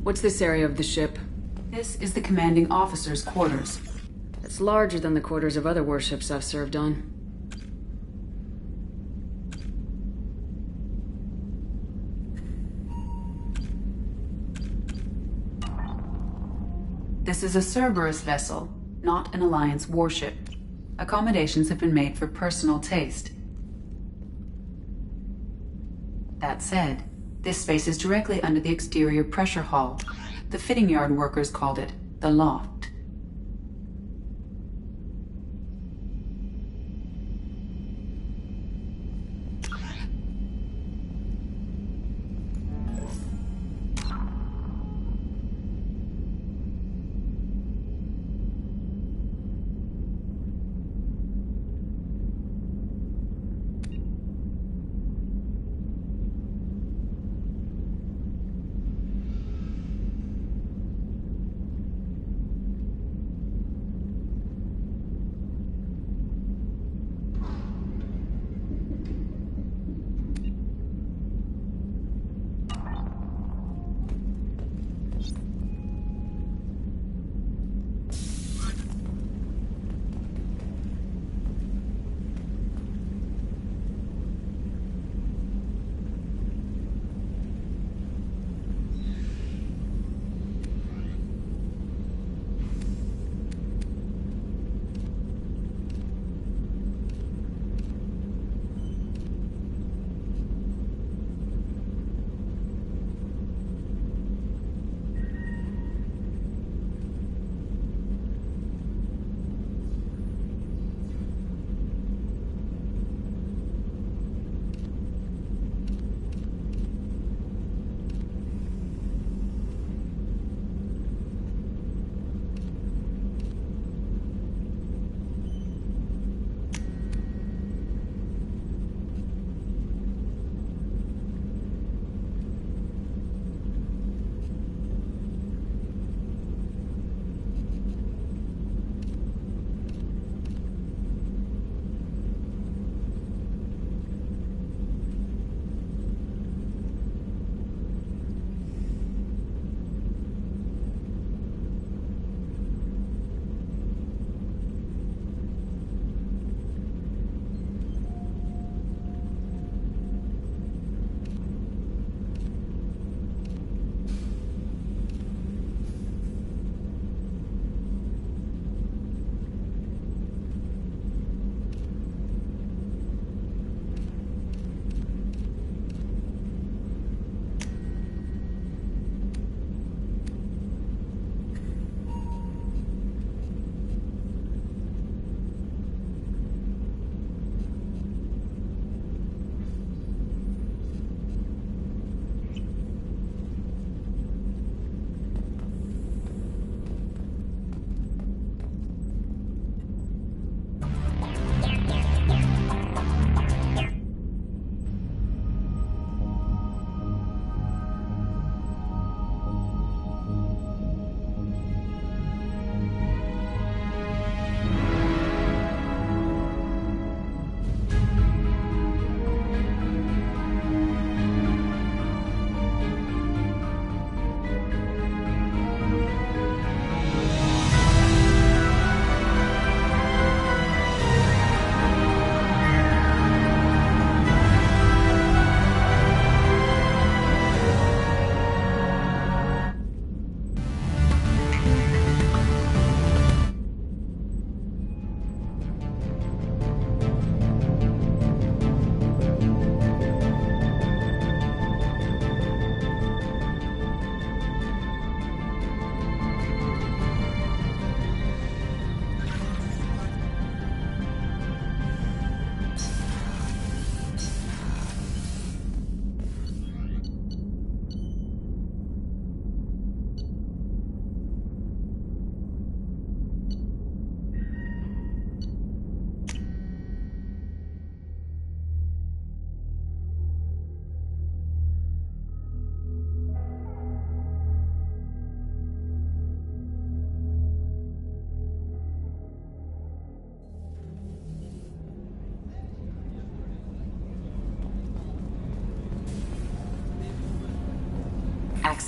What's this area of the ship? This is the commanding officer's quarters. It's larger than the quarters of other warships I've served on. This is a Cerberus vessel, not an Alliance warship. Accommodations have been made for personal taste. That said, this space is directly under the exterior pressure hull. The fitting yard workers called it the loft.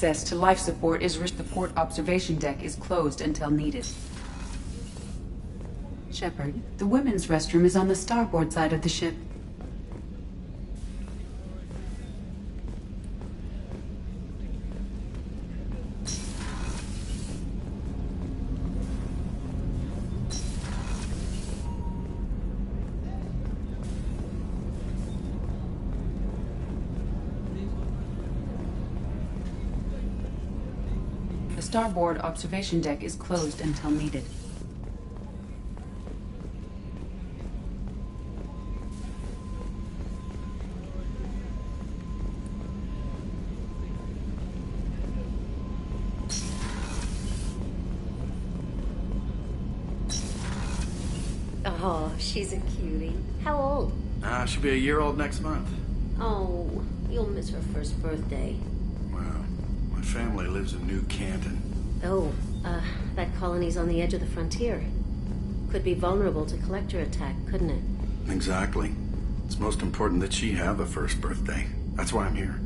Access to life support is the port observation deck is closed until needed. Shepard, the women's restroom is on the starboard side of the ship. The starboard observation deck is closed until needed. Oh, she's a cutie. How old? She'll be a year old next month. Oh, you'll miss her first birthday. Wow. My family lives in New Canton. Oh, that colony's on the edge of the frontier. Could be vulnerable to collector attack, couldn't it? Exactly. It's most important that she have a first birthday. That's why I'm here.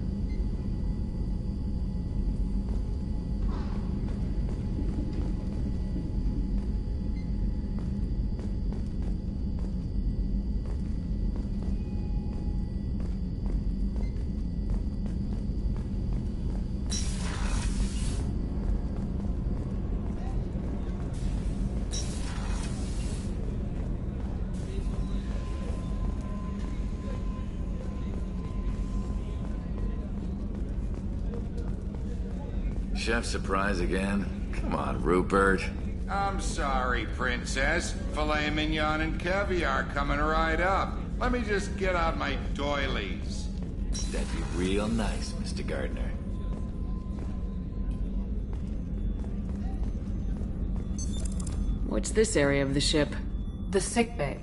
Chef surprise again? Come on, Rupert. I'm sorry, Princess. Filet mignon and caviar coming right up. Let me just get out my doilies. That'd be real nice, Mr. Gardner. What's this area of the ship? The sick bay.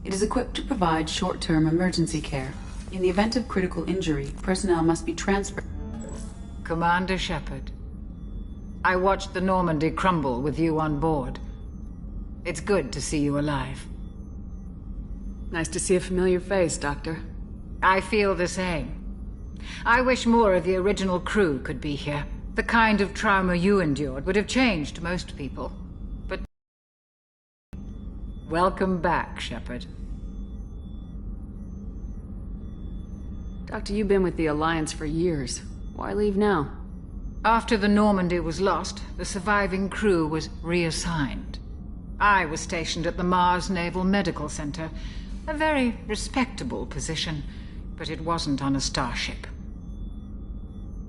It is equipped to provide short-term emergency care. In the event of critical injury, personnel must be transferred. Commander Shepard, I watched the Normandy crumble with you on board. It's good to see you alive. Nice to see a familiar face, Doctor. I feel the same. I wish more of the original crew could be here. The kind of trauma you endured would have changed most people. But welcome back, Shepard. Doctor, you've been with the Alliance for years. Why leave now? After the Normandy was lost, the surviving crew was reassigned. I was stationed at the Mars Naval Medical Center, a very respectable position, but it wasn't on a starship.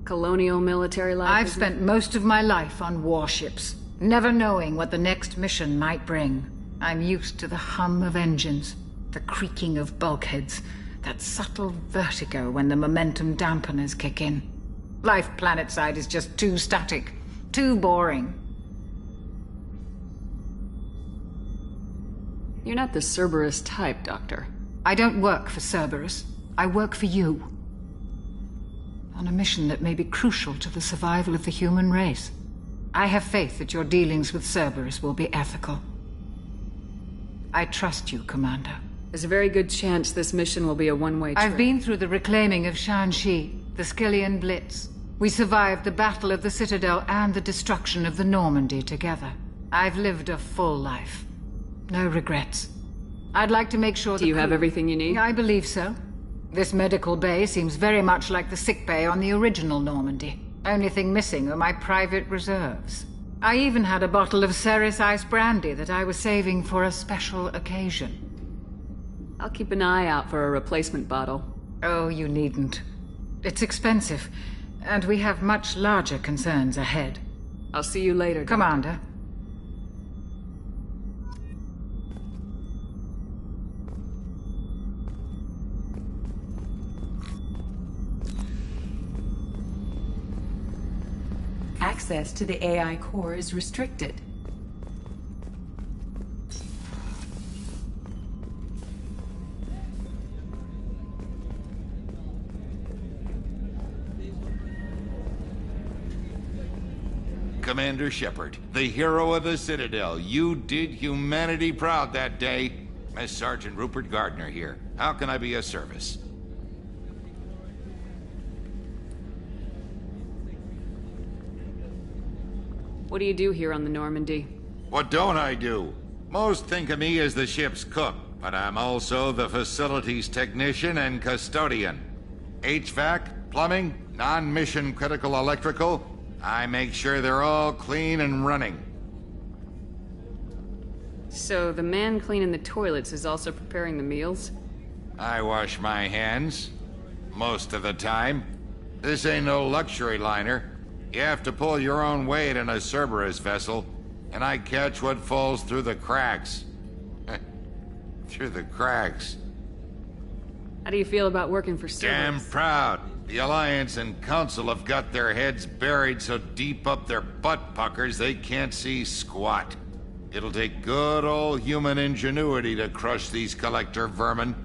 Colonial military life? I've spent most of my life on warships, never knowing what the next mission might bring. I'm used to the hum of engines, the creaking of bulkheads, that subtle vertigo when the momentum dampeners kick in. Life planetside is just too static, too boring. You're not the Cerberus type, Doctor. I don't work for Cerberus. I work for you. On a mission that may be crucial to the survival of the human race. I have faith that your dealings with Cerberus will be ethical. I trust you, Commander. There's a very good chance this mission will be a one-way trip. I've been through the reclaiming of Shanxi, the Skyllian Blitz. We survived the Battle of the Citadel and the destruction of the Normandy together. I've lived a full life. No regrets. I'd like to make sure that... Do you have everything you need? I believe so. This medical bay seems very much like the sick bay on the original Normandy. Only thing missing are my private reserves. I even had a bottle of Ceres Ice Brandy that I was saving for a special occasion. I'll keep an eye out for a replacement bottle. Oh, you needn't. It's expensive, and we have much larger concerns ahead. I'll see you later, Commander. Access to the AI core is restricted. Commander Shepard, the hero of the Citadel. You did humanity proud that day. As Sergeant Rupert Gardner here. How can I be of service? What do you do here on the Normandy? What don't I do? Most think of me as the ship's cook, but I'm also the facilities technician and custodian. HVAC, plumbing, non-mission critical electrical. I make sure they're all clean and running. So the man cleaning the toilets is also preparing the meals? I wash my hands. Most of the time. This ain't no luxury liner. You have to pull your own weight in a Cerberus vessel, and I catch what falls through the cracks. Through the cracks. How do you feel about working for Cerberus? Damn proud. The Alliance and Council have got their heads buried so deep up their butt puckers they can't see squat. It'll take good old human ingenuity to crush these collector vermin.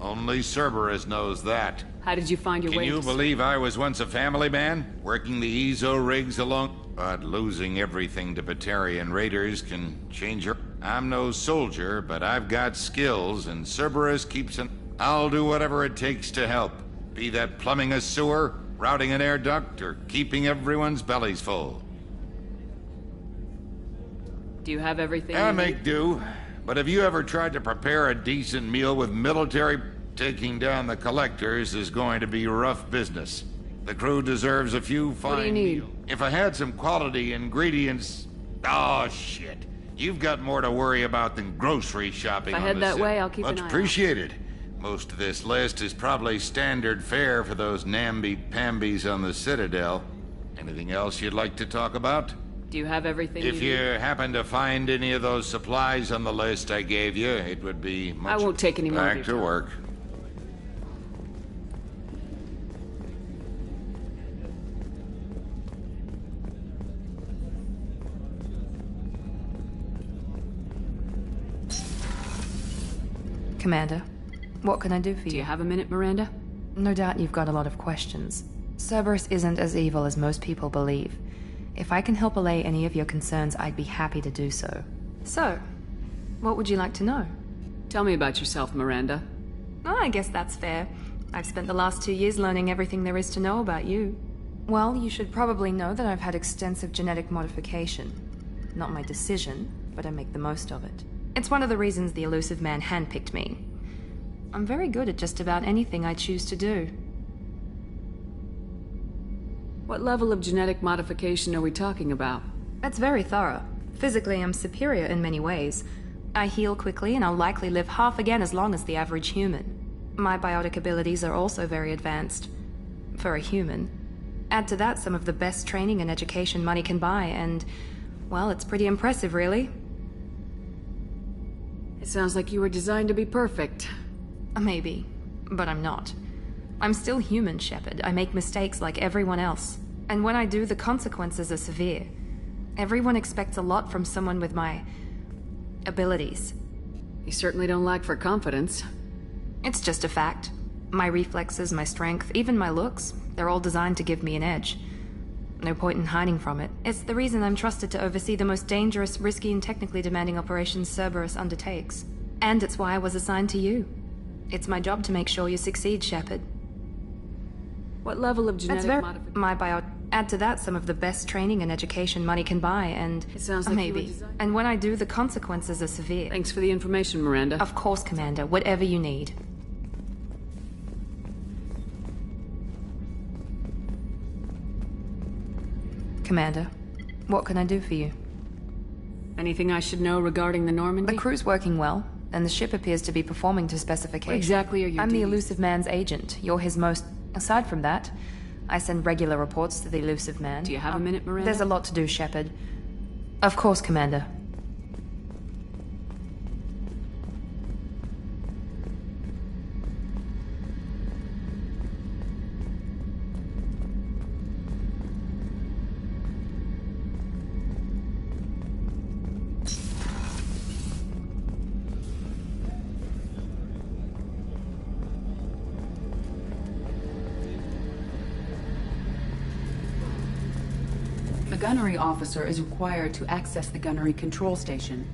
Only Cerberus knows that. How did you find your way? Can you believe I was once a family man, working the Ezo rigs along? But losing everything to Batarian raiders can change your... I'm no soldier, but I've got skills, and Cerberus keeps an... I'll do whatever it takes to help. Be that plumbing a sewer, routing an air duct, or keeping everyone's bellies full. Do you have everything I you make need? do. But have you ever tried to prepare a decent meal with military? Taking down the collectors is going to be rough business. The crew deserves a few fine What do you need? meals. If I had some quality ingredients... Oh, shit. You've got more to worry about than grocery shopping If I on head the that city. way, I'll keep an Much eye out. appreciated. Most of this list is probably standard fare for those namby-pambies on the Citadel. Anything else you'd like to talk about? Do you have everything If you happen to find any of those supplies on the list I gave you, it would be much... I won't take any more of Back your to time. work. Commander, what can I do for you? Do you have a minute, Miranda? No doubt you've got a lot of questions. Cerberus isn't as evil as most people believe. If I can help allay any of your concerns, I'd be happy to do so. So, what would you like to know? Tell me about yourself, Miranda. Oh, I guess that's fair. I've spent the last 2 years learning everything there is to know about you. Well, you should probably know that I've had extensive genetic modification. Not my decision, but I make the most of it. It's one of the reasons the Elusive Man handpicked me. I'm very good at just about anything I choose to do. What level of genetic modification are we talking about? That's very thorough. Physically, I'm superior in many ways. I heal quickly, and I'll likely live half again as long as the average human. My biotic abilities are also very advanced. For a human. Add to that some of the best training and education money can buy, and... well, it's pretty impressive, really. It sounds like you were designed to be perfect. Maybe, but I'm not. I'm still human, Shepard. I make mistakes like everyone else. And when I do, the consequences are severe. Everyone expects a lot from someone with my... abilities. You certainly don't lack for confidence. It's just a fact. My reflexes, my strength, even my looks, they're all designed to give me an edge. No point in hiding from it. It's the reason I'm trusted to oversee the most dangerous, risky, and technically demanding operations Cerberus undertakes. And it's why I was assigned to you. It's my job to make sure you succeed, Shepard. What level of genetic modification? My bio... Add to that some of the best training and education money can buy, and... It sounds like you were maybe. designed- And when I do, the consequences are severe. Thanks for the information, Miranda. Of course, Commander. Whatever you need. Commander, what can I do for you? Anything I should know regarding the Normandy? The crew's working well, and the ship appears to be performing to specification. What exactly are your I'm the duties? Elusive Man's agent. You're his most... Aside from that, I send regular reports to the Elusive Man. Do you have a minute, Miranda? There's a lot to do, Shepard. Of course, Commander. The gunnery officer is required to access the gunnery control station.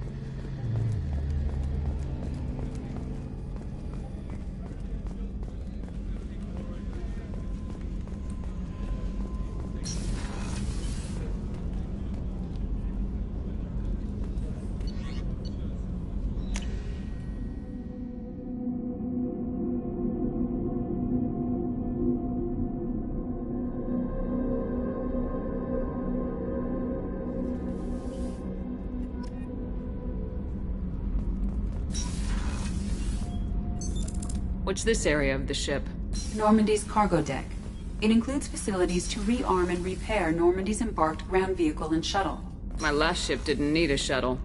What's this area of the ship? Normandy's cargo deck. It includes facilities to rearm and repair Normandy's embarked ground vehicle and shuttle. My last ship didn't need a shuttle.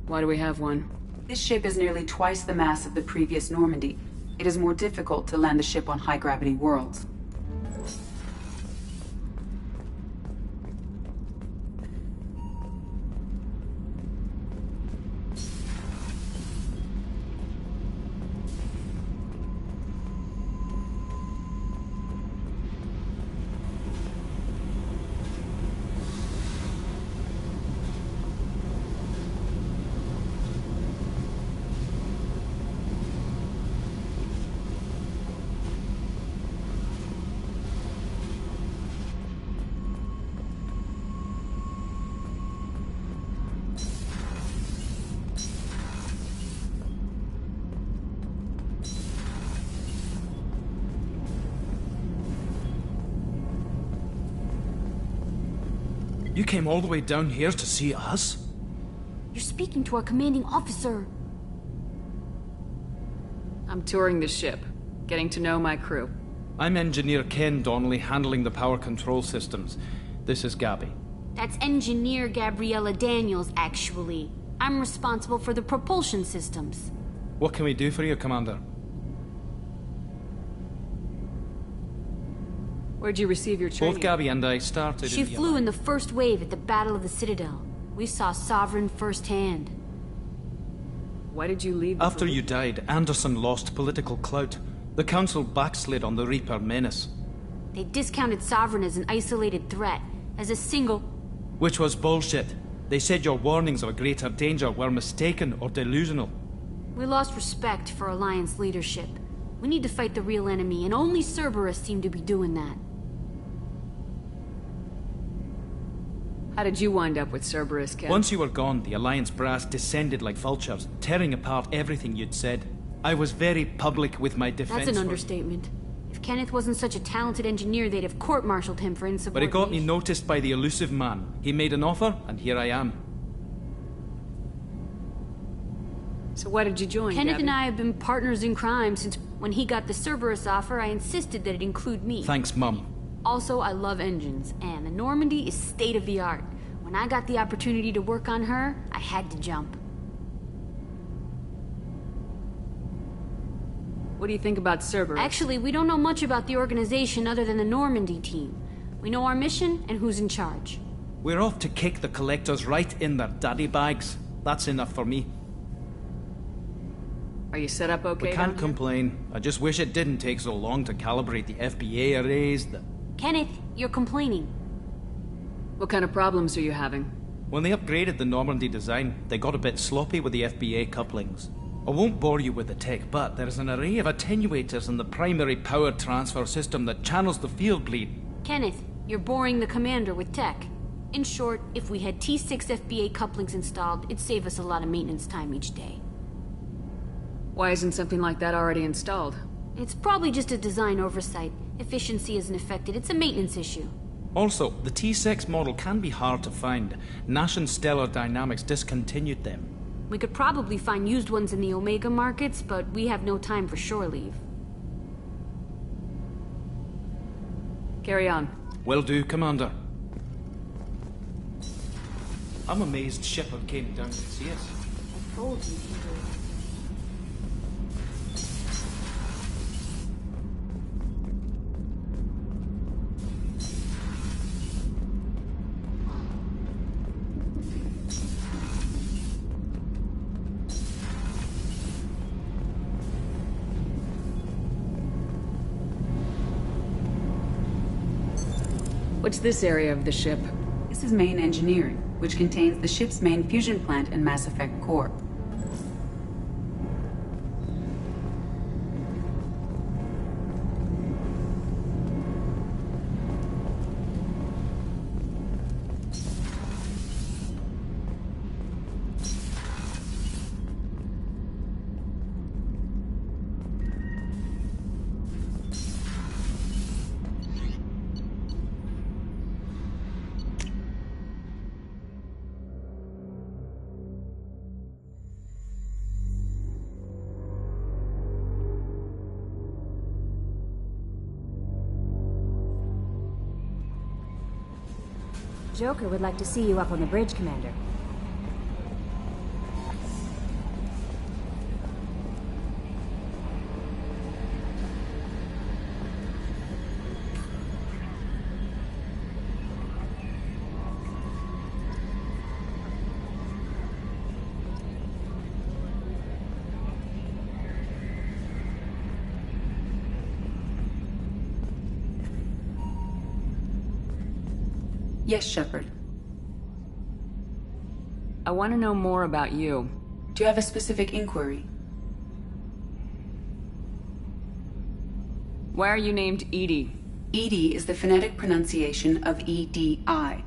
Why do we have one? This ship is nearly twice the mass of the previous Normandy. It is more difficult to land the ship on high-gravity worlds. You came all the way down here to see us? You're speaking to our commanding officer. I'm touring the ship, getting to know my crew. I'm Engineer Ken Donnelly, handling the power control systems. This is Gabby. That's Engineer Gabriella Daniels, actually. I'm responsible for the propulsion systems. What can we do for you, Commander? Where'd you receive your training? Both Gabby and I started She flew in the first wave at the Battle of the Citadel. We saw Sovereign firsthand. Why did you leave? After you died, Anderson lost political clout. The Council backslid on the Reaper menace. They discounted Sovereign as an isolated threat, as a single... Which was bullshit. They said your warnings of a greater danger were mistaken or delusional. We lost respect for Alliance leadership. We need to fight the real enemy, and only Cerberus seemed to be doing that. How did you wind up with Cerberus, Ken? Once you were gone, the Alliance brass descended like vultures, tearing apart everything you'd said. I was very public with my defense. That's an understatement. If Kenneth wasn't such a talented engineer, they'd have court-martialed him for insubordination. But it got me noticed by the elusive man. He made an offer, and here I am. So why did you join, Kenneth Gabby? and I have been partners in crime since when he got the Cerberus offer. I insisted that it include me. Thanks, Mum. Also, I love engines, and the Normandy is state-of-the-art. When I got the opportunity to work on her, I had to jump. What do you think about Cerberus? Actually, we don't know much about the organization other than the Normandy team. We know our mission and who's in charge. We're off to kick the Collectors right in their daddy bags. That's enough for me. Are you set up okay? We can't complain. I just wish it didn't take so long to calibrate the FBA arrays, Kenneth, you're complaining. What kind of problems are you having? When they upgraded the Normandy design, they got a bit sloppy with the FBA couplings. I won't bore you with the tech, but there's an array of attenuators in the primary power transfer system that channels the field bleed. Kenneth, you're boring the commander with tech. In short, if we had T6 FBA couplings installed, it'd save us a lot of maintenance time each day. Why isn't something like that already installed? It's probably just a design oversight. Efficiency isn't affected. It's a maintenance issue. Also, the T6 model can be hard to find. Nash and Stellar Dynamics discontinued them. We could probably find used ones in the Omega markets, but we have no time for shore leave. Carry on. Will do, Commander. I'm amazed Shepard came down to see us. I told you, Peter. What's this area of the ship? This is main engineering, which contains the ship's main fusion plant and Mass Effect core. Joker would like to see you up on the bridge, Commander. Yes, Shepard. I want to know more about you. Do you have a specific inquiry? Why are you named EDI? EDI is the phonetic pronunciation of EDI.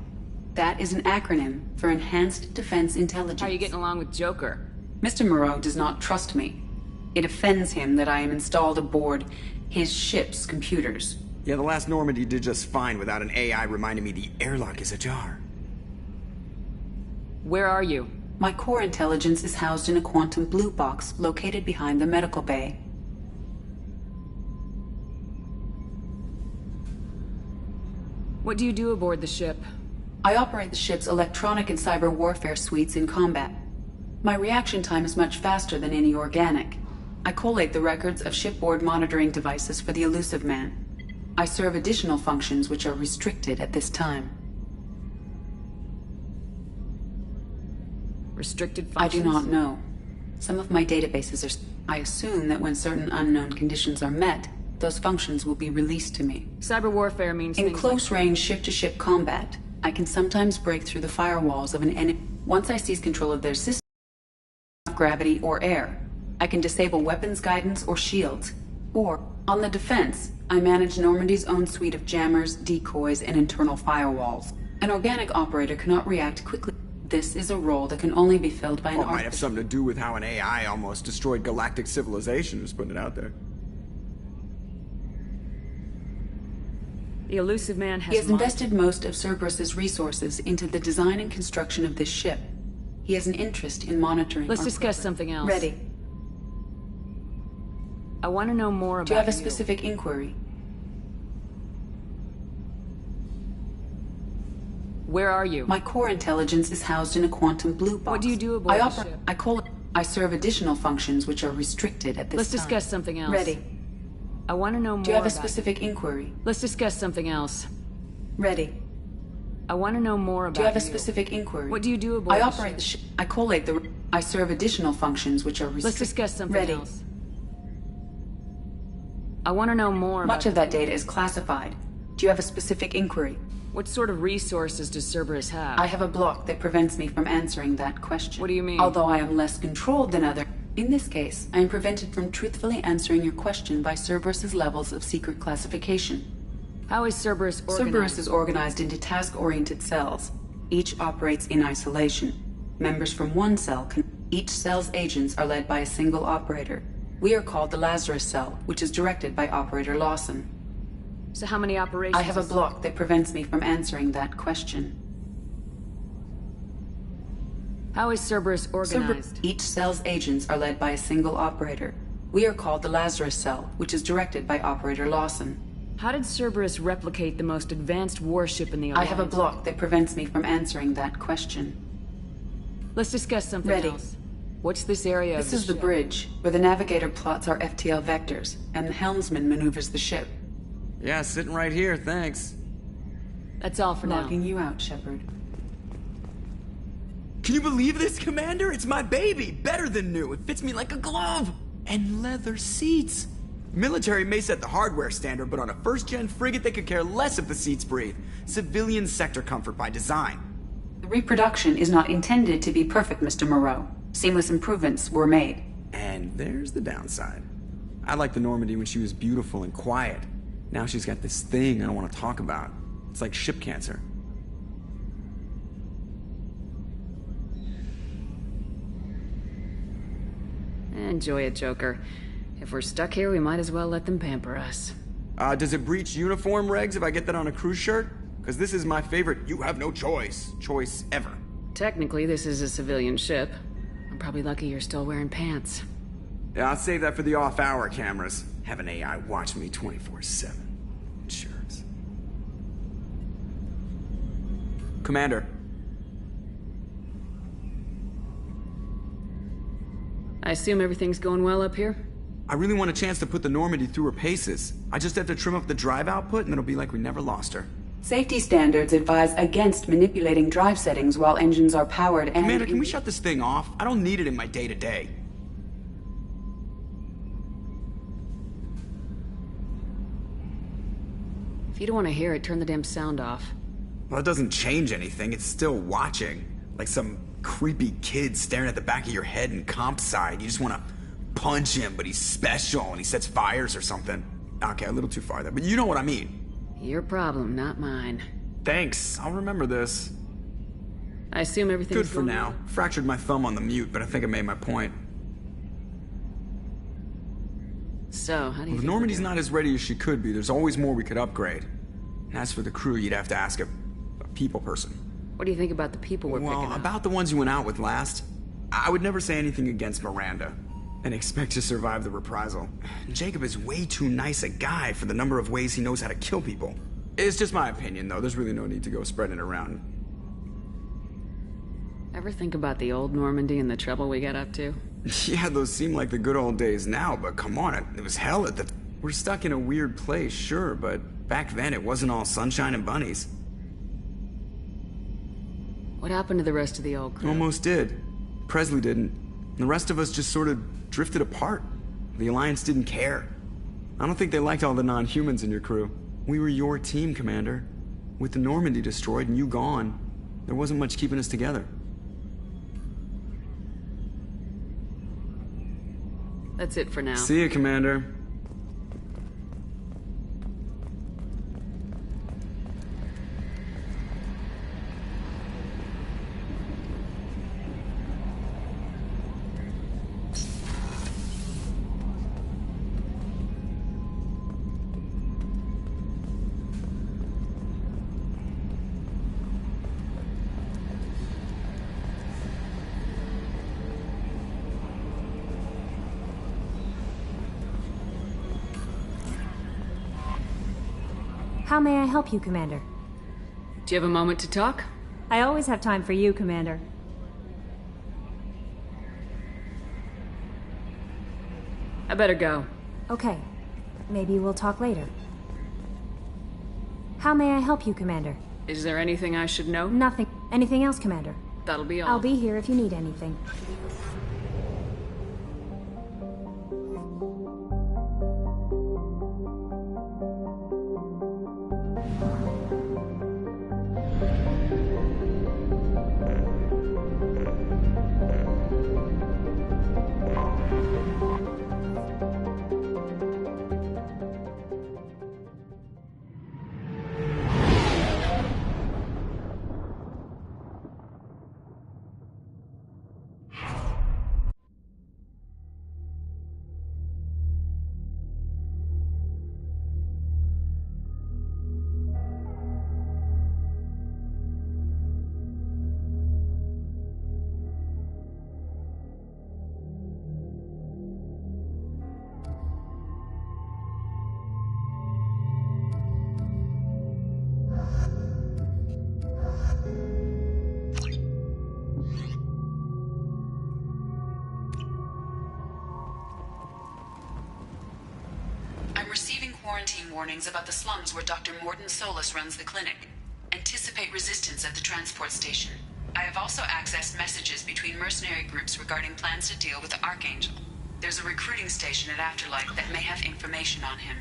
That is an acronym for Enhanced Defense Intelligence. How are you getting along with Joker? Mr. Moreau does not trust me. It offends him that I am installed aboard his ship's computers. Yeah, the last Normandy did just fine without an AI reminding me the airlock is ajar. Where are you? My core intelligence is housed in a quantum blue box located behind the medical bay. What do you do aboard the ship? I operate the ship's electronic and cyber warfare suites in combat. My reaction time is much faster than any organic. I collate the records of shipboard monitoring devices for the Elusive Man. I serve additional functions which are restricted at this time. Restricted functions? I do not know. Some of my databases are... I assume that when certain unknown conditions are met, those functions will be released to me. Cyber warfare means in things close like... range ship-to-ship combat, I can sometimes break through the firewalls of an enemy. Once I seize control of their system, gravity or air, I can disable weapons guidance or shields. Or, on the defense, I manage Normandy's own suite of jammers, decoys, and internal firewalls. An organic operator cannot react quickly. This is a role that can only be filled by an might have something to do with how an AI almost destroyed galactic civilization, just putting it out there. The Elusive Man has... He has invested most of Cerberus's resources into the design and construction of this ship. He has an interest in monitoring... Let's discuss something else. Ready. I want to know more about you. Do you have a specific inquiry? Where are you? My core intelligence is housed in a quantum blue box. What do you do aboard the ship? I serve additional functions which are restricted at this Let's time. discuss something else. Ready. I want to know more. Do you have a about specific inquiry? Let's discuss something else. Ready. I want to know more about Do you have a specific inquiry? What do you do aboard I operate the ship. I collate the... I serve additional functions which are restricted. Let's discuss something Ready. else. I want to know more Much of that data is classified. Do you have a specific inquiry? What sort of resources does Cerberus have? I have a block that prevents me from answering that question. What do you mean? Although I am less controlled than others. In this case, I am prevented from truthfully answering your question by Cerberus's levels of secret classification. How is Cerberus organized? Cerberus is organized into task-oriented cells. Each operates in isolation. Members from one cell can... Each cell's agents are led by a single operator. We are called the Lazarus Cell, which is directed by Operator Lawson. So how many operations? I have a block that prevents me from answering that question. How is Cerberus organized? Each cell's agents are led by a single operator. We are called the Lazarus Cell, which is directed by Operator Lawson. How did Cerberus replicate the most advanced warship in the Alliance? I have a block that prevents me from answering that question. Let's discuss something Ready. else. What's this area This of is the bridge, where the navigator plots our FTL vectors, and the helmsman maneuvers the ship. Yeah, sitting right here, thanks. That's all for now. Logging you out, Shepard. Can you believe this, Commander? It's my baby! Better than new. It fits me like a glove! And leather seats! Military may set the hardware standard, but on a first-gen frigate they could care less if the seats breathe. Civilian sector comfort by design. The reproduction is not intended to be perfect, Mr. Moreau. Seamless improvements were made. And there's the downside. I liked the Normandy when she was beautiful and quiet. Now she's got this thing I don't want to talk about. It's like ship cancer. Enjoy it, Joker. If we're stuck here, we might as well let them pamper us. Does it breach uniform regs if I get that on a cruise shirt? Because this is my favorite you have no choice ever. Technically, this is a civilian ship. I'm probably lucky you're still wearing pants. Yeah, I'll save that for the off-hour cameras. Have an AI watch me 24/7. Insurance. Commander. I assume everything's going well up here? I really want a chance to put the Normandy through her paces. I just have to trim up the drive output and it'll be like we never lost her. Safety standards advise against manipulating drive settings while engines are powered and... Commander, can we shut this thing off? I don't need it in my day-to-day. If you don't want to hear it, turn the damn sound off. Well, it doesn't change anything. It's still watching. Like some creepy kid staring at the back of your head in comp side. You just want to punch him, but he's special and he sets fires or something. Okay, a little too far there, but you know what I mean. Your problem, not mine. Thanks, I'll remember this. I assume everything's good for now. Fractured my thumb on the mute, but I think I made my point. So, how do you If Normandy's not as ready as she could be, there's always more we could upgrade. And as for the crew, you'd have to ask a people person. What do you think about the people we're picking up? Well, about the ones you went out with last. I would never say anything against Miranda. And expect to survive the reprisal. Jacob is way too nice a guy for the number of ways he knows how to kill people. It's just my opinion, though. There's really no need to go spreading it around. Ever think about the old Normandy and the trouble we got up to? Yeah, those seem like the good old days now, but come on, it was hell at the... We're stuck in a weird place, sure, but back then it wasn't all sunshine and bunnies. What happened to the rest of the old crew? Almost did. Presley didn't. And the rest of us just sort of drifted apart. The Alliance didn't care. I don't think they liked all the non-humans in your crew. We were your team, Commander. With the Normandy destroyed and you gone, there wasn't much keeping us together. That's it for now. See you, Commander. How may I help you, Commander? Do you have a moment to talk? I always have time for you, Commander. I better go. Okay. Maybe we'll talk later. How may I help you, Commander? Is there anything I should know? Nothing. Anything else, Commander? That'll be all. I'll be here if you need anything. Quarantine warnings about the slums where Dr. Mordin Solus runs the clinic. Anticipate resistance at the transport station. I have also accessed messages between mercenary groups regarding plans to deal with the Archangel. There's a recruiting station at Afterlife that may have information on him.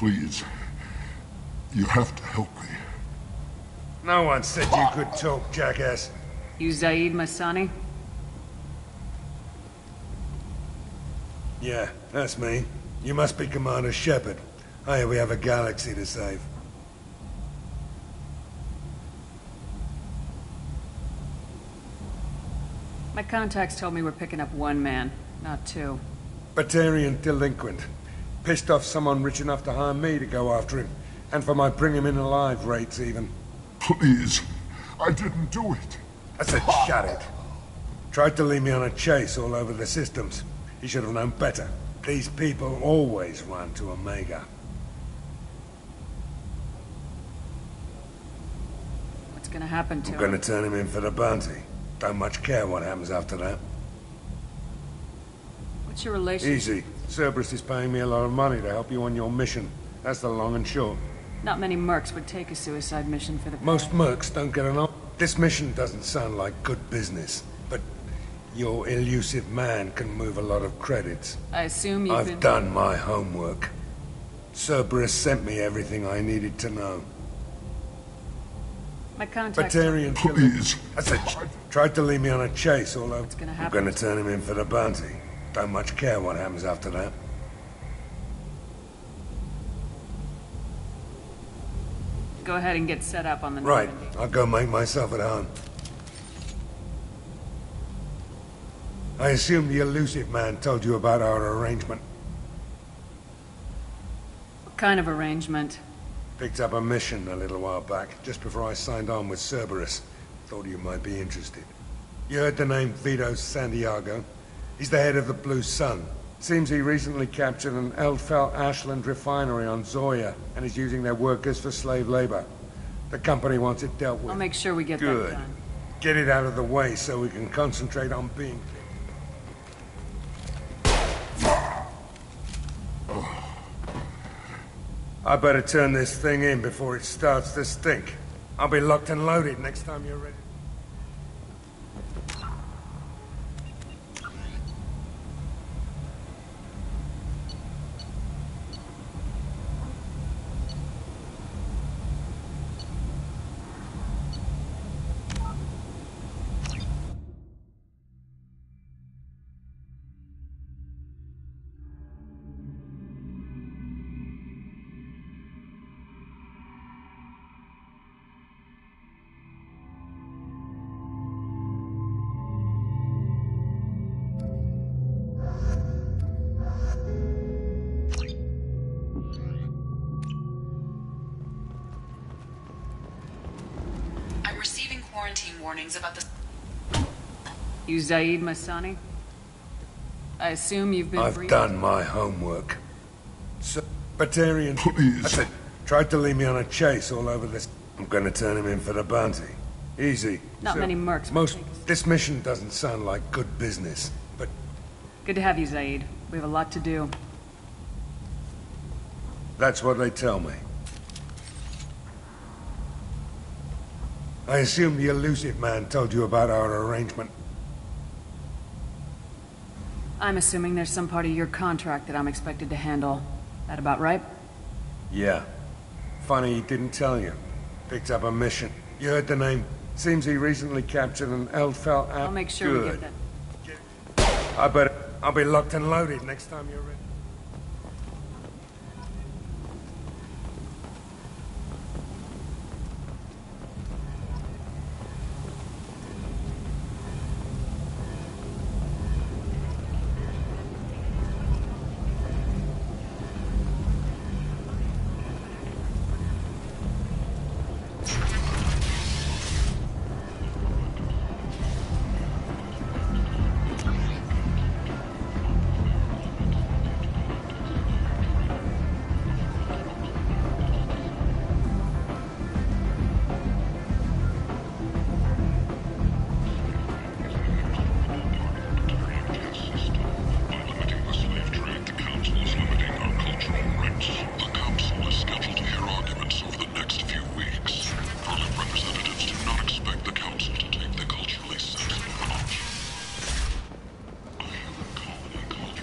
Please. You have to help me. No one said you could talk, jackass. You Zaid Masani? Yeah, that's me. You must be Commander Shepard. I hear we have a galaxy to save. My contacts told me we're picking up one man, not two. Batarian delinquent. Pissed off someone rich enough to hire me to go after him. And for my bring him in alive rates, even. Please. I didn't do it. I said shut it. Tried to lead me on a chase all over the systems. He should have known better. These people always run to Omega. What's gonna happen to I'm him? gonna turn him in for the bounty. Don't much care what happens after that. What's your relationship? Easy. Cerberus is paying me a lot of money to help you on your mission. That's the long and short. Not many mercs would take a suicide mission for the pay. Most mercs don't get an op. This mission doesn't sound like good business, but your elusive man can move a lot of credits. I assume you've I've done my homework. Cerberus sent me everything I needed to know. My contact. Batarian killer. I said, tried to lead me on a chase all over. What's gonna I'm happen? gonna turn him in for the bounty. Don't much care what happens after that. Go ahead and get set up on the Right. Normandy. I'll go make myself at home. I assume the elusive man told you about our arrangement. What kind of arrangement? Picked up a mission a little while back, just before I signed on with Cerberus. Thought you might be interested. You heard the name Vito Santiago? He's the head of the Blue Sun. Seems he recently captured an Eldfell Ashland refinery on Zoya and is using their workers for slave labor. The company wants it dealt with. I'll make sure we get Good. that done. Get it out of the way so we can concentrate on being... I better turn this thing in before it starts to stink. I'll be locked and loaded next time you're ready. I'm receiving quarantine warnings about the... You Zaid Masani? I assume you've been I've briefed? done my homework. Batarian... I said, tried to lead me on a chase all over this... I'm gonna turn him in for the bounty. Easy. Not many mercs would Most... take us. This mission doesn't sound like good business, but... Good to have you, Zaid. We have a lot to do. That's what they tell me. I assume the elusive man told you about our arrangement. I'm assuming there's some part of your contract that I'm expected to handle. That about right? Yeah. Funny he didn't tell you. Picked up a mission. You heard the name. Seems he recently captured an Eldfell... I'll make sure we Good. get that. I'll be locked and loaded next time you're ready.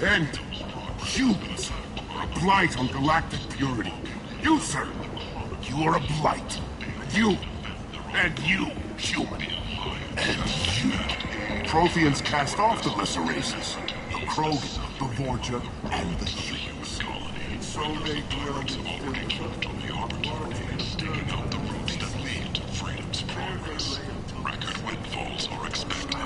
And humans are a blight on galactic purity. You, sir, you are a blight. You, and you, human. And you. Protheans cast off the lesser races. The Krogan, the Vorja, and the humans. So they will Digging out the routes that lead to freedom's progress. Record windfalls are expected.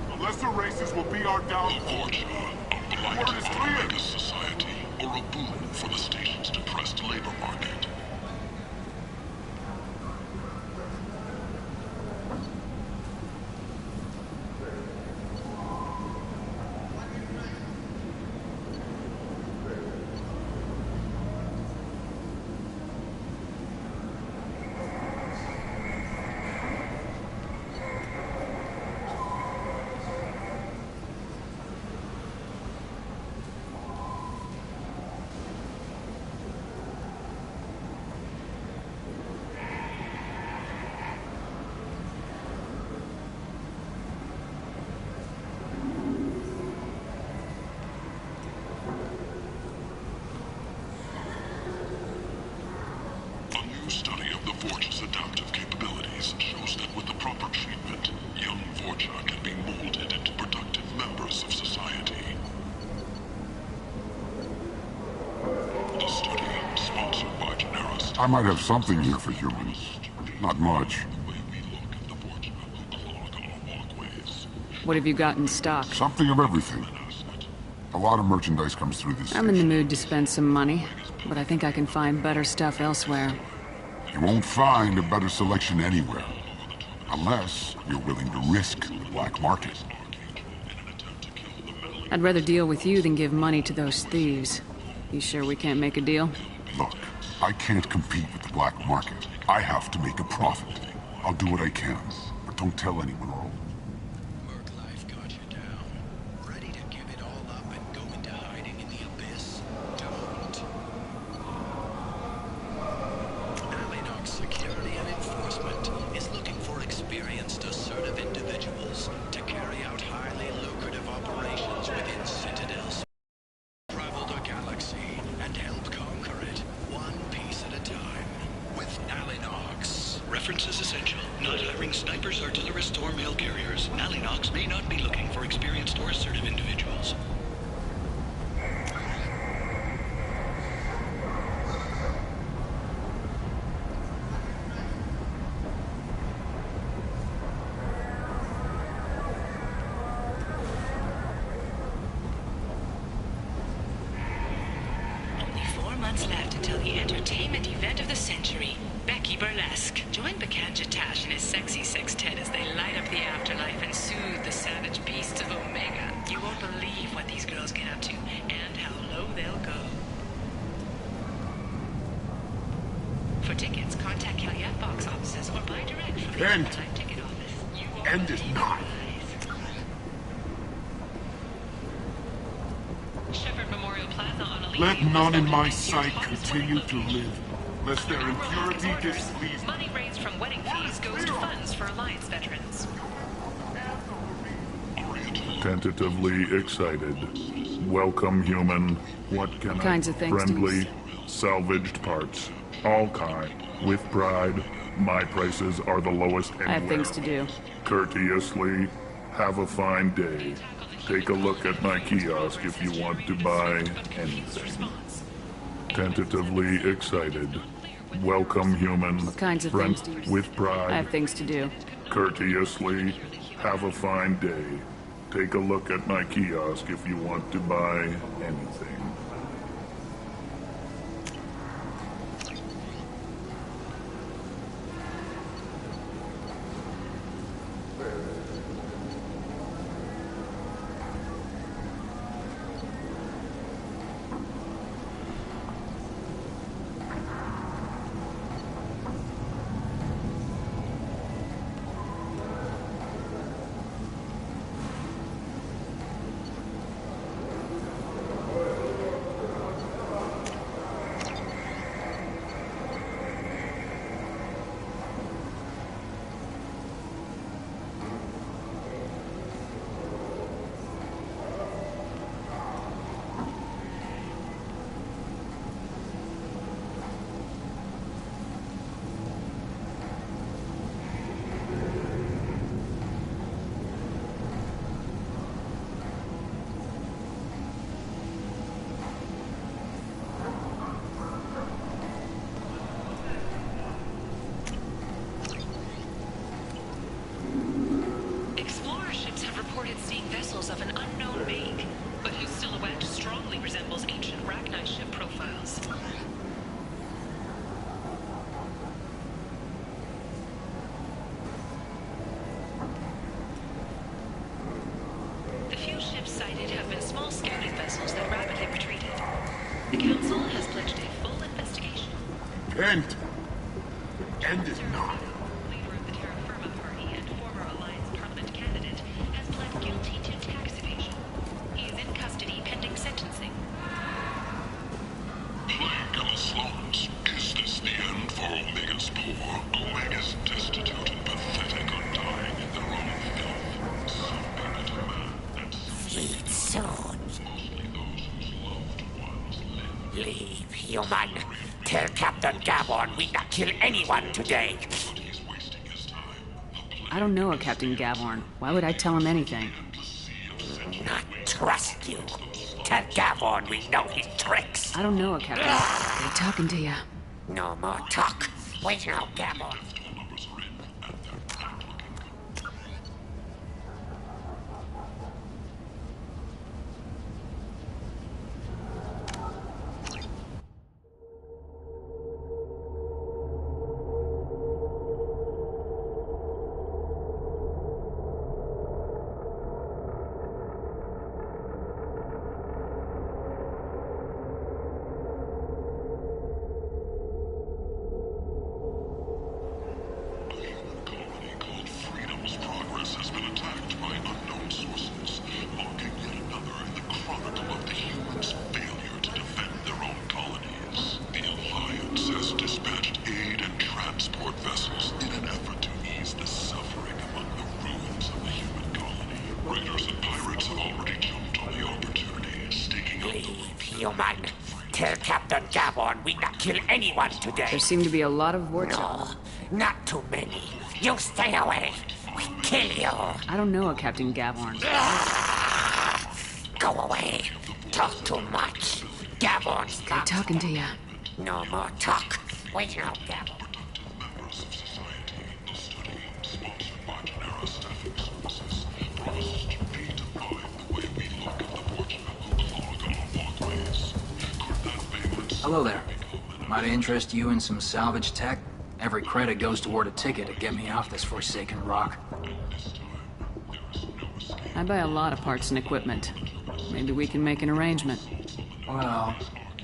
The lesser races will be our downfall. The Vorja, a blight on Omega society, or a boon new study of the Vorch's adaptive capabilities shows that with the proper treatment, young Vorcha can be molded into productive members of society. The study, sponsored by Generis. I might have something here for humans. Not much. What have you got in stock? Something of everything. A lot of merchandise comes through this I'm in the mood to spend some money, but I think I can find better stuff elsewhere. You won't find a better selection anywhere. Unless you're willing to risk the black market. I'd rather deal with you than give money to those thieves. You sure we can't make a deal? Look, I can't compete with the black market. I have to make a profit. I'll do what I can, but don't tell anyone or References essential. Not hiring snipers, artillerists, or mail carriers. Alinox may not be looking for experienced or assertive individuals. Only 4 months left until the entertainment event of the century. Becky Burlesque. Join Bakanja Tash and his sexy sextet as they light up the afterlife and soothe the savage beasts of Omega. You won't believe what these girls get up to and how low they'll go. For tickets, contact Calyat box offices or buy direct from the End. live ticket office. End is not. Shepherd Memorial Plaza on a Let none in my sight continue to live, lest their impurity displease. Money raised from wedding fees goes to funds for Alliance veterans. Tentatively excited. Welcome, human. What can kinds of things Friendly, salvaged parts. All kind. With pride. My prices are the lowest anywhere. I have things to do. Courteously. Have a fine day. Take a look at my kiosk if you want to buy anything. Tentatively excited. Welcome, human. What kinds of things do you With pride. I have things to do. Courteously. Have a fine day. Take a look at my kiosk if you want to buy anything. Of an unknown make, but whose silhouette strongly resembles ancient Rachni ship profiles. The few ships sighted have been small scouting vessels that rapidly retreated. The Council has pledged a full investigation. End. End is not. Leader of the Terra Firma Party and former Alliance Parliament candidate has pled guilty to tax evasion. He is in custody pending sentencing. Plague of the slums. Is this the end for Omega's poor? Omega's destitute and pathetic, undying in their own filth. Submitted to man and Leave soon. Leave, human. Take up Captain Gavon, we not kill anyone today. I don't know a Captain Gavorn. Why would I tell him anything? Not trust you. Tell Gavon we know his tricks. I don't know a Captain. They're talking to you. No more talk. Wait now, Gavon. Human, tell Captain Gavon we not kill anyone today. There seem to be a lot of Vorcha. No, not too many. You stay away. We kill you. I don't know a Captain Gavorn. Go away. Talk too much. Gavon's They're talking to you. No more talk. Wait now, Gavon. Hello there. Might I interest you in some salvage tech? Every credit goes toward a ticket to get me off this forsaken rock. I buy a lot of parts and equipment. Maybe we can make an arrangement. Well,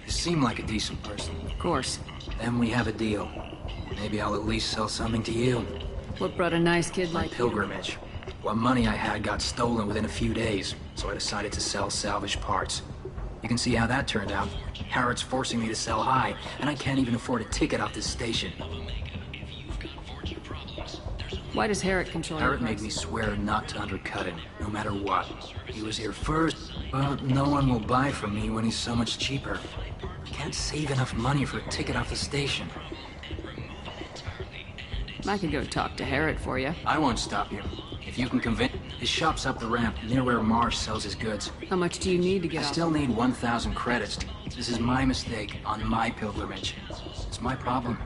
you seem like a decent person. Of course. Then we have a deal. Maybe I'll at least sell something to you. What brought a nice kid My like pilgrimage. What money I had got stolen within a few days, so I decided to sell salvage parts. You can see how that turned out. Harrod's forcing me to sell high, and I can't even afford a ticket off this station. Why does Harrod control Harrod made me swear not to undercut him, no matter what. He was here first, but no one will buy from me when he's so much cheaper. I can't save enough money for a ticket off the station. I could go talk to Harrod for you. I won't stop you. If you can convince... His shop's up the ramp, near where Marsh sells his goods. How much do you need to get I off? still need 1,000 credits. This is my mistake on my pilgrimage. It's my problem.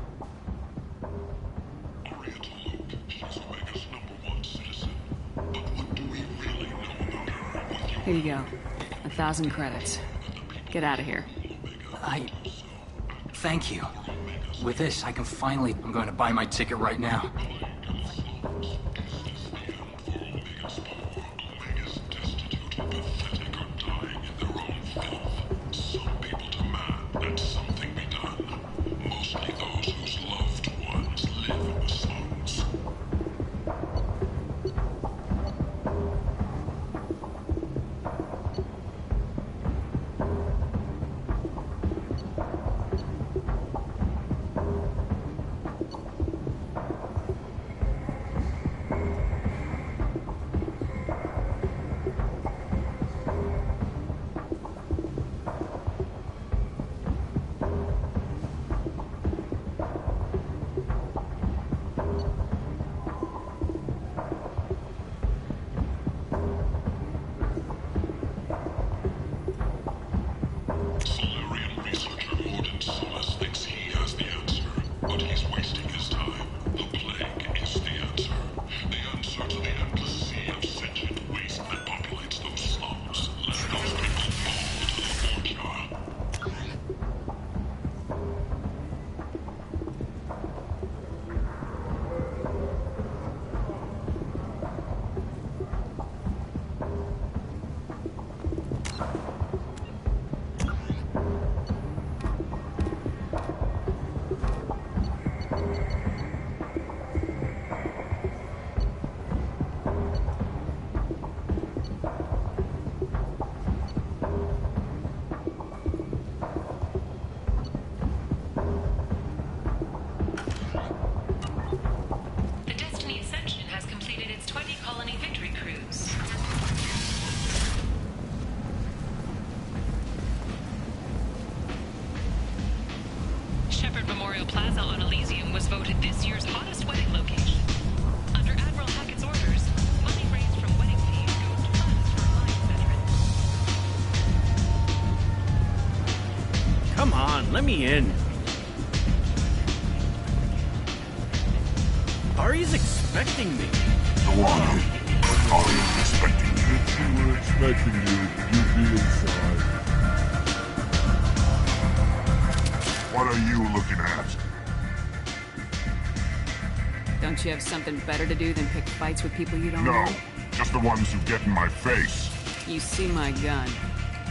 Here you go. 1,000 credits. Get out of here. Thank you. With this, I can finally... I'm going to buy my ticket right now. voted this year's hottest wedding location. Under Admiral Hackett's orders, money raised from wedding fees goes to funds for Alliance veterans. Come on, let me in. Ari's expecting me. Go on. Ari's expecting you. If she were expecting you, you'd be inside. What are you looking at? Don't you have something better to do than pick fights with people you don't know? No, just the ones who get in my face. You see my gun.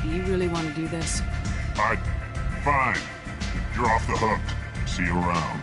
Do you really want to do this? Fine. You're off the hook. See you around.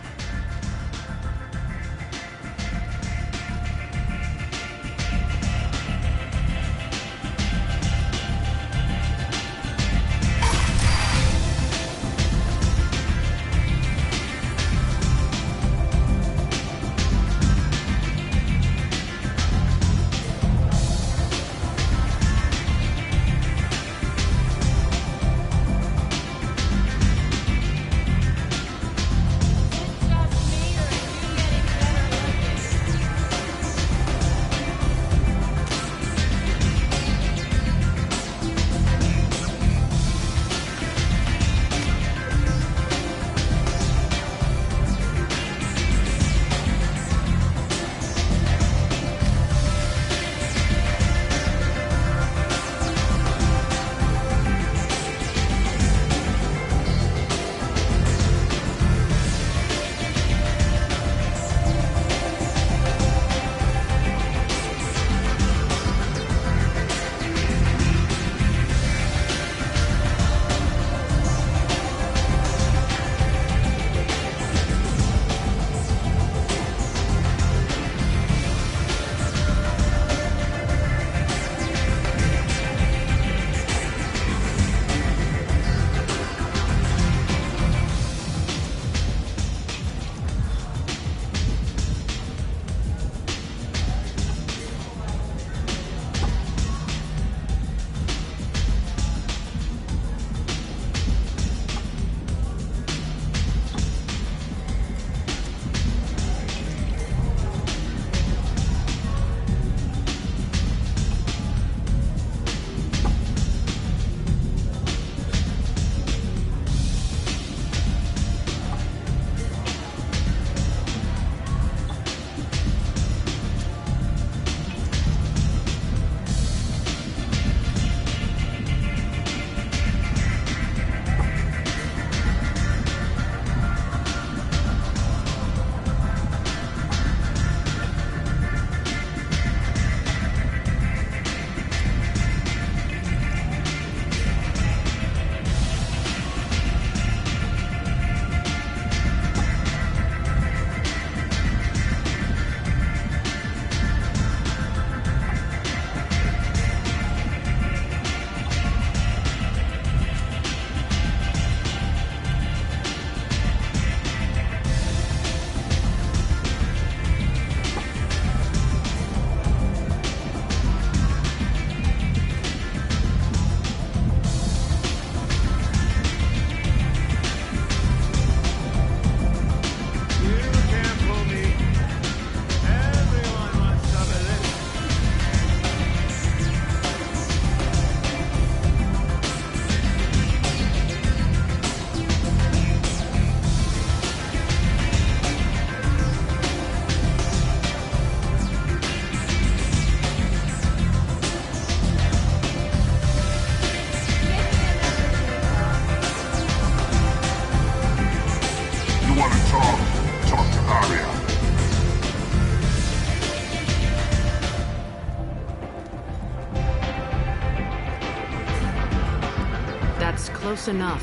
Close enough.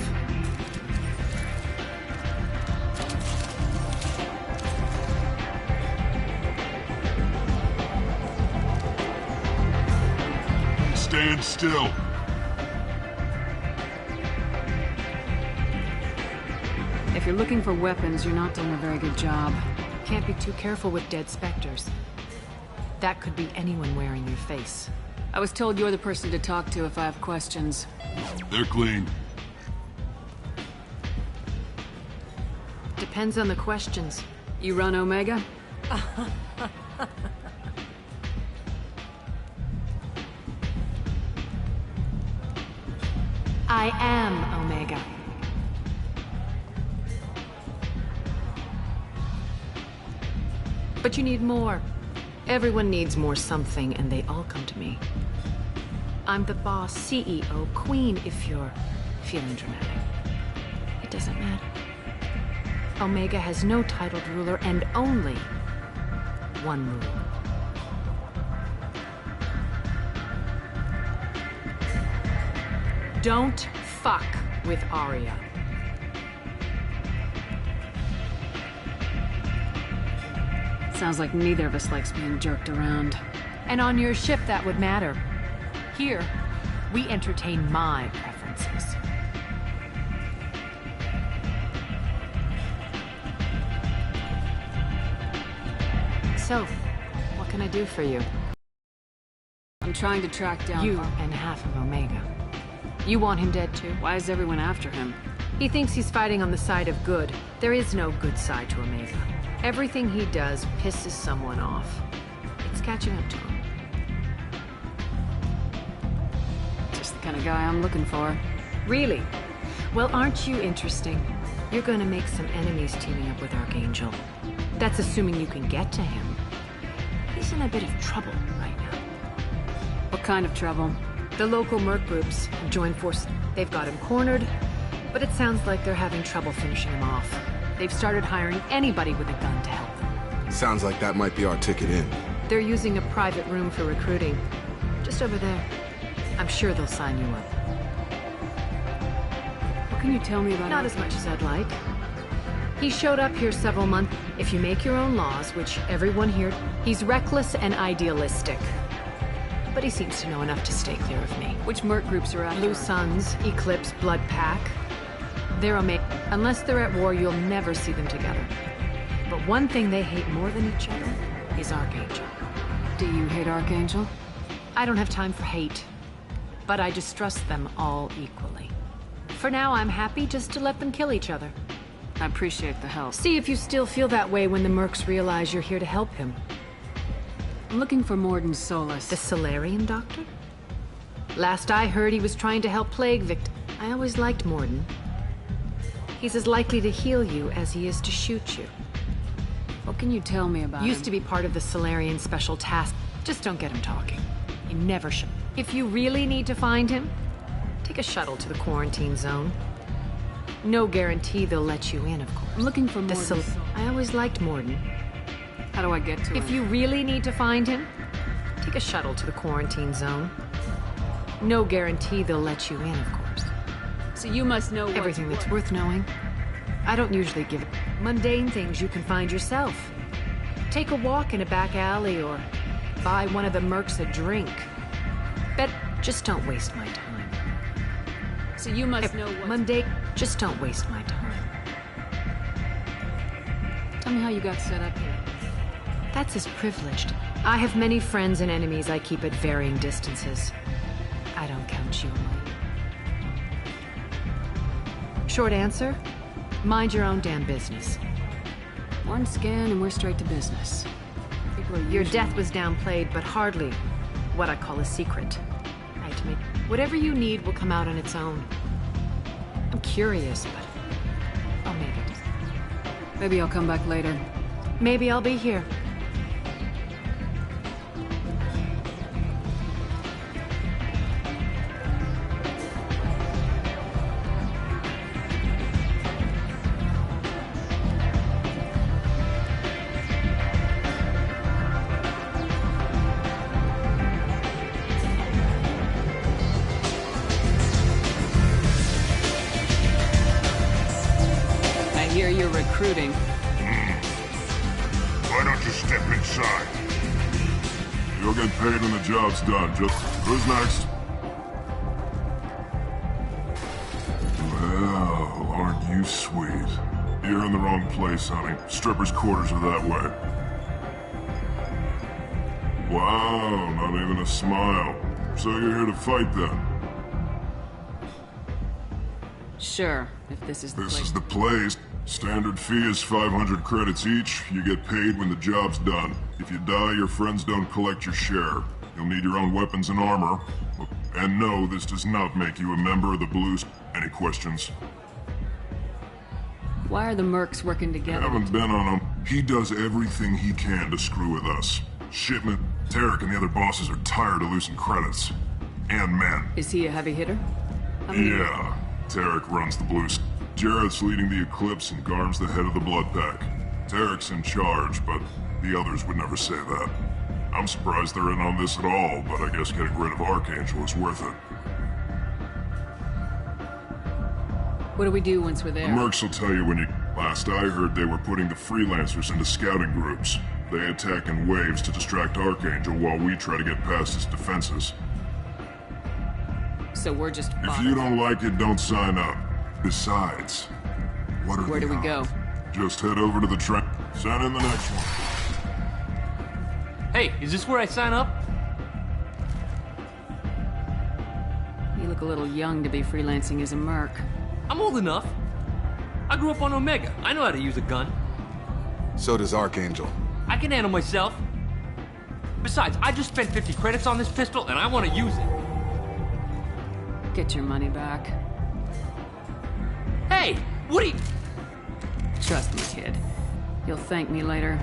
Stand still. If you're looking for weapons, you're not doing a very good job. Can't be too careful with dead specters. That could be anyone wearing your face. I was told you're the person to talk to if I have questions. They're clean. Depends on the questions. You run Omega? I am Omega. But you need more. Everyone needs more something, and they all come to me. I'm the boss, CEO, queen, if you're feeling dramatic. It doesn't matter. Omega has no titled ruler and only one rule. Don't fuck with Arya. Sounds like neither of us likes being jerked around. And on your ship, that would matter. Here, we entertain my preferences. So, what can I do for you? I'm trying to track down you and half of Omega. You want him dead too? Why is everyone after him? He thinks he's fighting on the side of good. There is no good side to Omega. Everything he does pisses someone off. It's catching up to him. Just the kind of guy I'm looking for. Really? Well, aren't you interesting? You're gonna make some enemies teaming up with Archangel. That's assuming you can get to him. He's in a bit of trouble right now. What kind of trouble? The local merc groups have joined forces. They've got him cornered, but it sounds like they're having trouble finishing him off. They've started hiring anybody with a gun to help them. Sounds like that might be our ticket in. They're using a private room for recruiting. Just over there. I'm sure they'll sign you up. What can you tell me about Not as much as I'd like. He showed up here several months. If you make your own laws, which everyone here... He's reckless and idealistic. But he seems to know enough to stay clear of me. Which merc groups are after? Blue Suns, Eclipse, Blood Pack. They're unless they're at war, you'll never see them together. But one thing they hate more than each other is Archangel. Do you hate Archangel? I don't have time for hate. But I distrust them all equally. For now, I'm happy just to let them kill each other. I appreciate the help. See if you still feel that way when the mercs realize you're here to help him. I'm looking for Mordin Solus. The Solarian doctor? Last I heard, he was trying to help plague victims. I always liked Mordin. He's as likely to heal you as he is to shoot you. What can you tell me about him? Used to be part of the Solarian Special Task. Just don't get him talking. He never should. If you really need to find him, take a shuttle to the quarantine zone. No guarantee they'll let you in, of course. I'm looking for Mordin. I always liked Mordin. How do I get to him? If you really need to find him, take a shuttle to the quarantine zone. No guarantee they'll let you in, of course. So you must know everything that's worth knowing. I don't usually give mundane things you can find yourself. Take a walk in a back alley or buy one of the mercs a drink. Just don't waste my time. So you must know what... Mundane, just don't waste my time. Tell me how you got set up here. That's as privileged. I have many friends and enemies I keep at varying distances. I don't count you among. Short answer, mind your own damn business. One scan and we're straight to business. Your death was downplayed, but hardly what I call a secret. I had to make... Whatever you need will come out on its own. I'm curious, but... Omega doesn't. Maybe I'll come back later. Maybe I'll be here. Recruiting. Why don't you step inside? You'll get paid when the job's done. Just who's next? Well, aren't you sweet? You're in the wrong place, honey. Strippers' quarters are that way. Wow, not even a smile. So you're here to fight then? Sure, if this is the place. This is the place. Standard fee is 500 credits each. You get paid when the job's done. If you die, your friends don't collect your share. You'll need your own weapons and armor. And no, this does not make you a member of the Blues. Any questions? Why are the mercs working I together? haven't been on him. He does everything he can to screw with us. Shipment, Tarek and the other bosses are tired of losing credits. And men. Is he a heavy hitter? How many- Yeah, Tarek runs the Blues. Jareth's leading the Eclipse and Garm's the head of the Blood Pack. Tarek's in charge, but the others would never say that. I'm surprised they're in on this at all, but I guess getting rid of Archangel is worth it. What do we do once we're The there? mercs will tell you when you... Last I heard, they were putting the freelancers into scouting groups. They attack in waves to distract Archangel while we try to get past his defenses. So we're just If you don't like it, don't sign up. Besides, what are Where do we go? Just head over to the train. Sign in the next one. Hey, is this where I sign up? You look a little young to be freelancing as a merc. I'm old enough. I grew up on Omega. I know how to use a gun. So does Archangel. I can handle myself. Besides, I just spent 50 credits on this pistol, and I want to use it. Get your money back. Hey, what are you... Trust me, kid. You'll thank me later.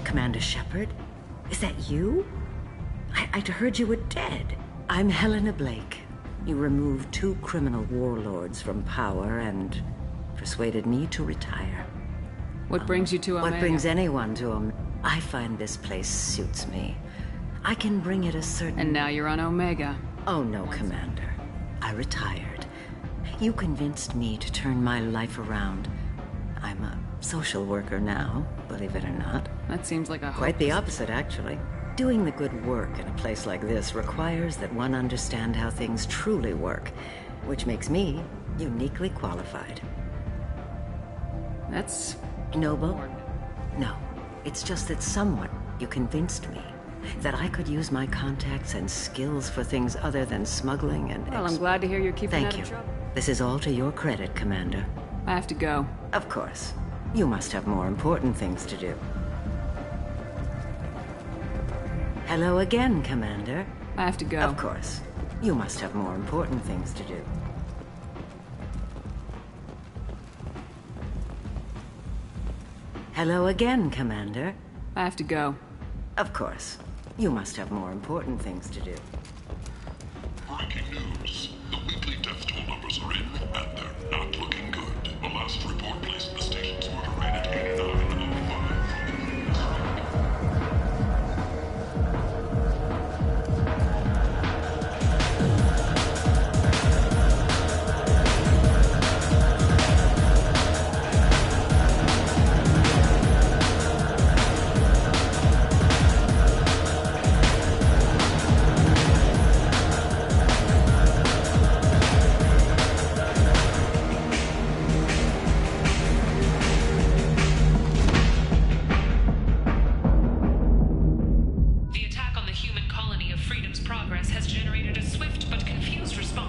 Commander Shepard? Is that you? I'd heard you were dead. I'm Helena Blake. You removed 2 criminal warlords from power and persuaded me to retire. What brings you to Omega? What brings anyone to Omega? I find this place suits me. I can bring it a certain... And now you're on Omega. Oh no, Commander. I retired. You convinced me to turn my life around. I'm a social worker now, believe it or not. That seems like a... Quite the opposite, actually. Doing the good work in a place like this requires that one understand how things truly work, which makes me uniquely qualified. That's... noble? No. It's just that somewhat you convinced me that I could use my contacts and skills for things other than smuggling and... Well, I'm glad to hear you're keeping Thank out you. of trouble. This is all to your credit, Commander. I have to go. Of course. You must have more important things to do. Hello again, Commander. I have to go. Of course. You must have more important things to do. Hello again, Commander. I have to go. Of course. You must have more important things to do. Breaking news. The weekly death toll numbers are in, and they're not looking good. The last report placed the station's murder rate at 89 of 5.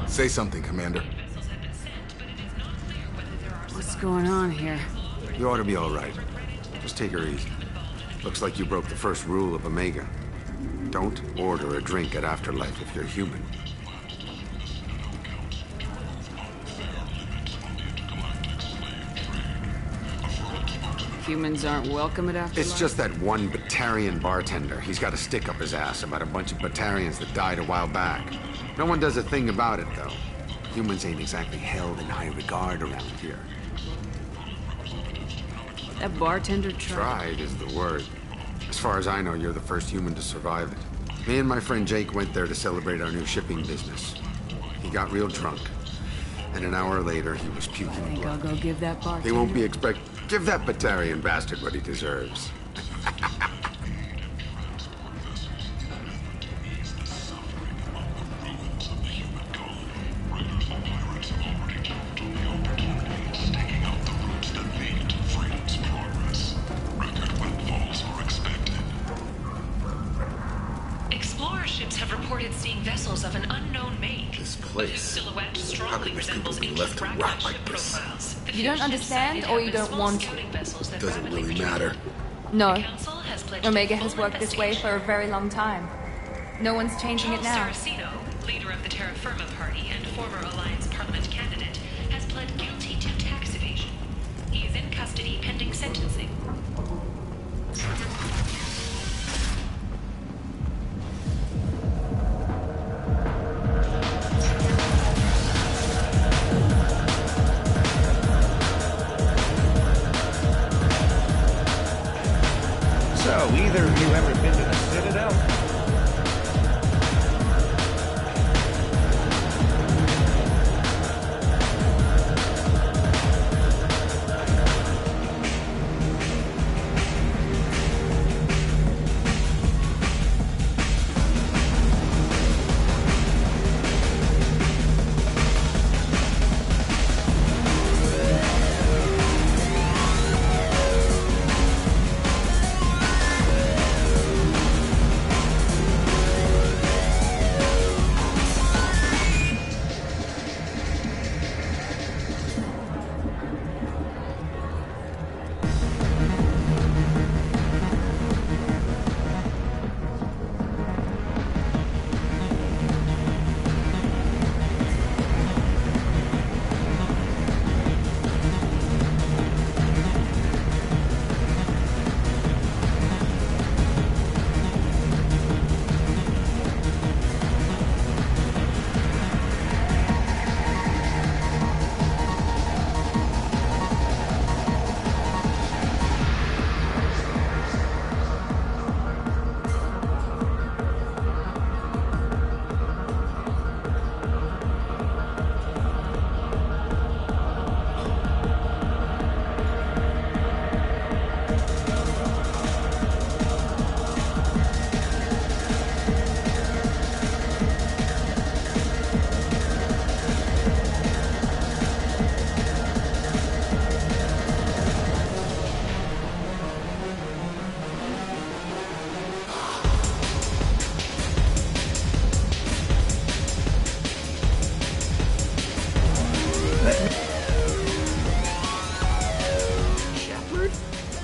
Say something, Commander. What's going on here? You ought to be all right. Just take her easy. Looks like you broke the first rule of Omega. Don't order a drink at Afterlife if you're human. Humans aren't welcome at Afterlife? It's just that one Batarian bartender. He's got a stick up his ass about a bunch of Batarians that died a while back. No one does a thing about it, though. Humans ain't exactly held in high regard around here. That bartender tried is the word. As far as I know, you're the first human to survive it. Me and my friend Jake went there to celebrate our new shipping business. He got real drunk. And an hour later, he was puking I think I'll blood. go give that bartender... He won't be Give that Batarian bastard what he deserves. Explorer ships have reported seeing vessels of an unknown make. This place. Silhouette strongly resembles ancient left to rot fragment like ship this? profiles. You don't understand, or you don't want to? Doesn't really matter. No. Omega has worked this way for a very long time. No one's changing it now. Saraceno, leader of the Terra Firma Party and former Alliance Parliament candidate, has pled guilty to tax evasion. He is in custody pending sentencing. So, either of you ever been to the Citadel?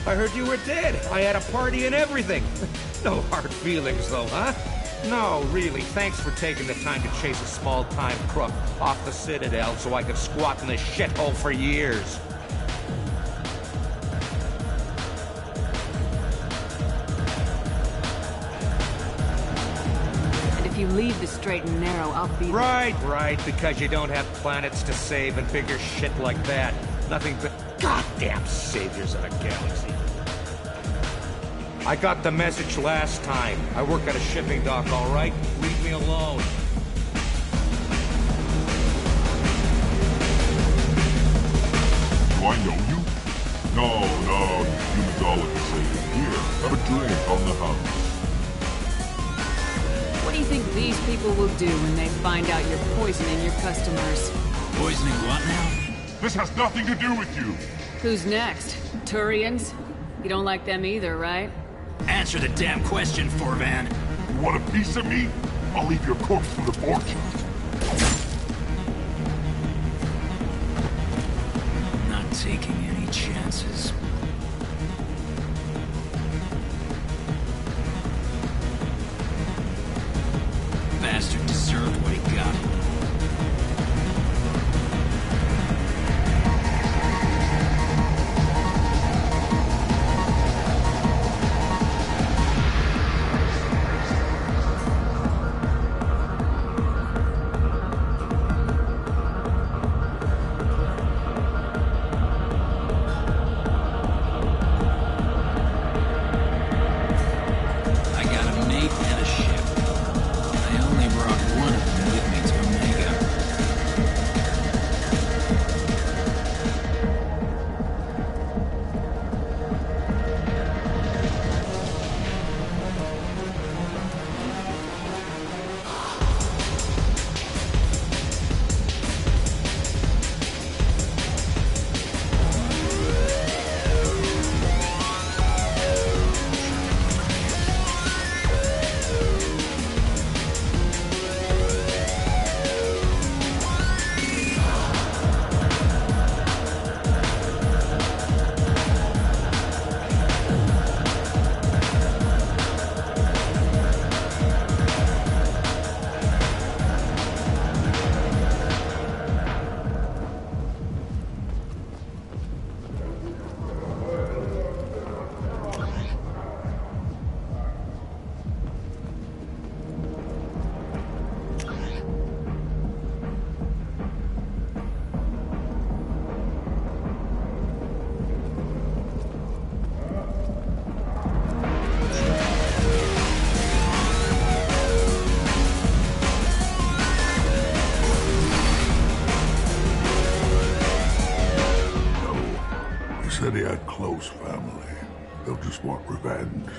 I heard you were dead. I had a party and everything. No hard feelings, though, huh? No, really, thanks for taking the time to chase a small-time crook off the Citadel so I could squat in this shithole for years. And if you leave the straight and narrow, I'll be... Right, because you don't have planets to save and bigger shit like that. Nothing but goddamn saviors of the galaxy. I got the message last time. I work at a shipping dock, all right? Leave me alone. Do I know you? No, you mythology. Here, have a drink on the house. What do you think these people will do when they find out you're poisoning your customers? Poisoning what now? This has nothing to do with you. Who's next? Turians? You don't like them either, right? Answer the damn question, Forvan. You want a piece of me? I'll leave your corpse to the fortune. Not taking any chances. Bastard deserved what he got. Said he had close family. They'll just want revenge.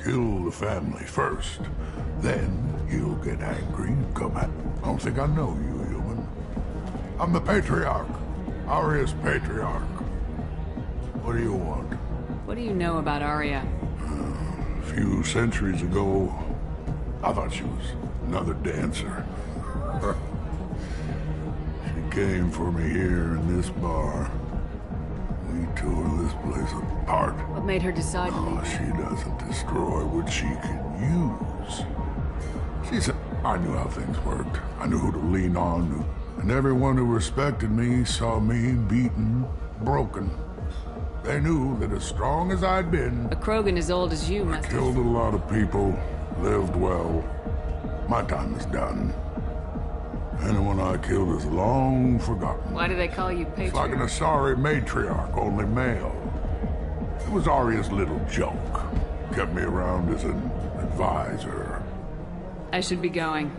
Kill the family first. Then he'll get angry and come at... I don't think I know you, human. I'm the Patriarch. Aria's Patriarch. What do you want? What do you know about Aria? A few centuries ago, I thought she was another dancer. She came for me here in this bar. We tore this place apart. What made her decide to leave? She doesn't destroy what she can use. She said, I knew how things worked. I knew who to lean on. And everyone who respected me saw me beaten, broken. They knew that as strong as I'd been... A Krogan as old as you must have... Killed a lot of people, lived well. My time is done. Anyone I killed is long forgotten. Why do they call you Patriarch? It's like an Asari matriarch, only male. It was Aria's little joke. Kept me around as an advisor. I should be going.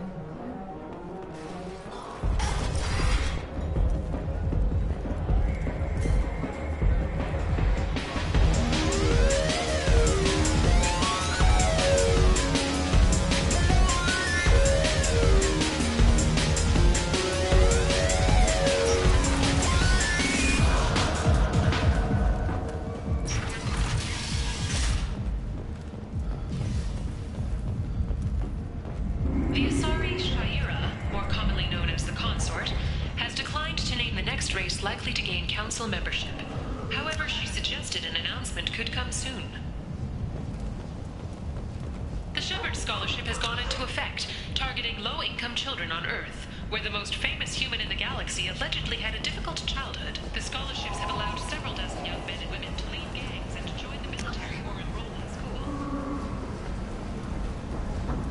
The Shepherd Harrod Scholarship has gone into effect, targeting low-income children on Earth, where the most famous human in the galaxy allegedly had a difficult childhood. The scholarships have allowed several dozen young men and women to leave gangs and to join the military or enroll in school.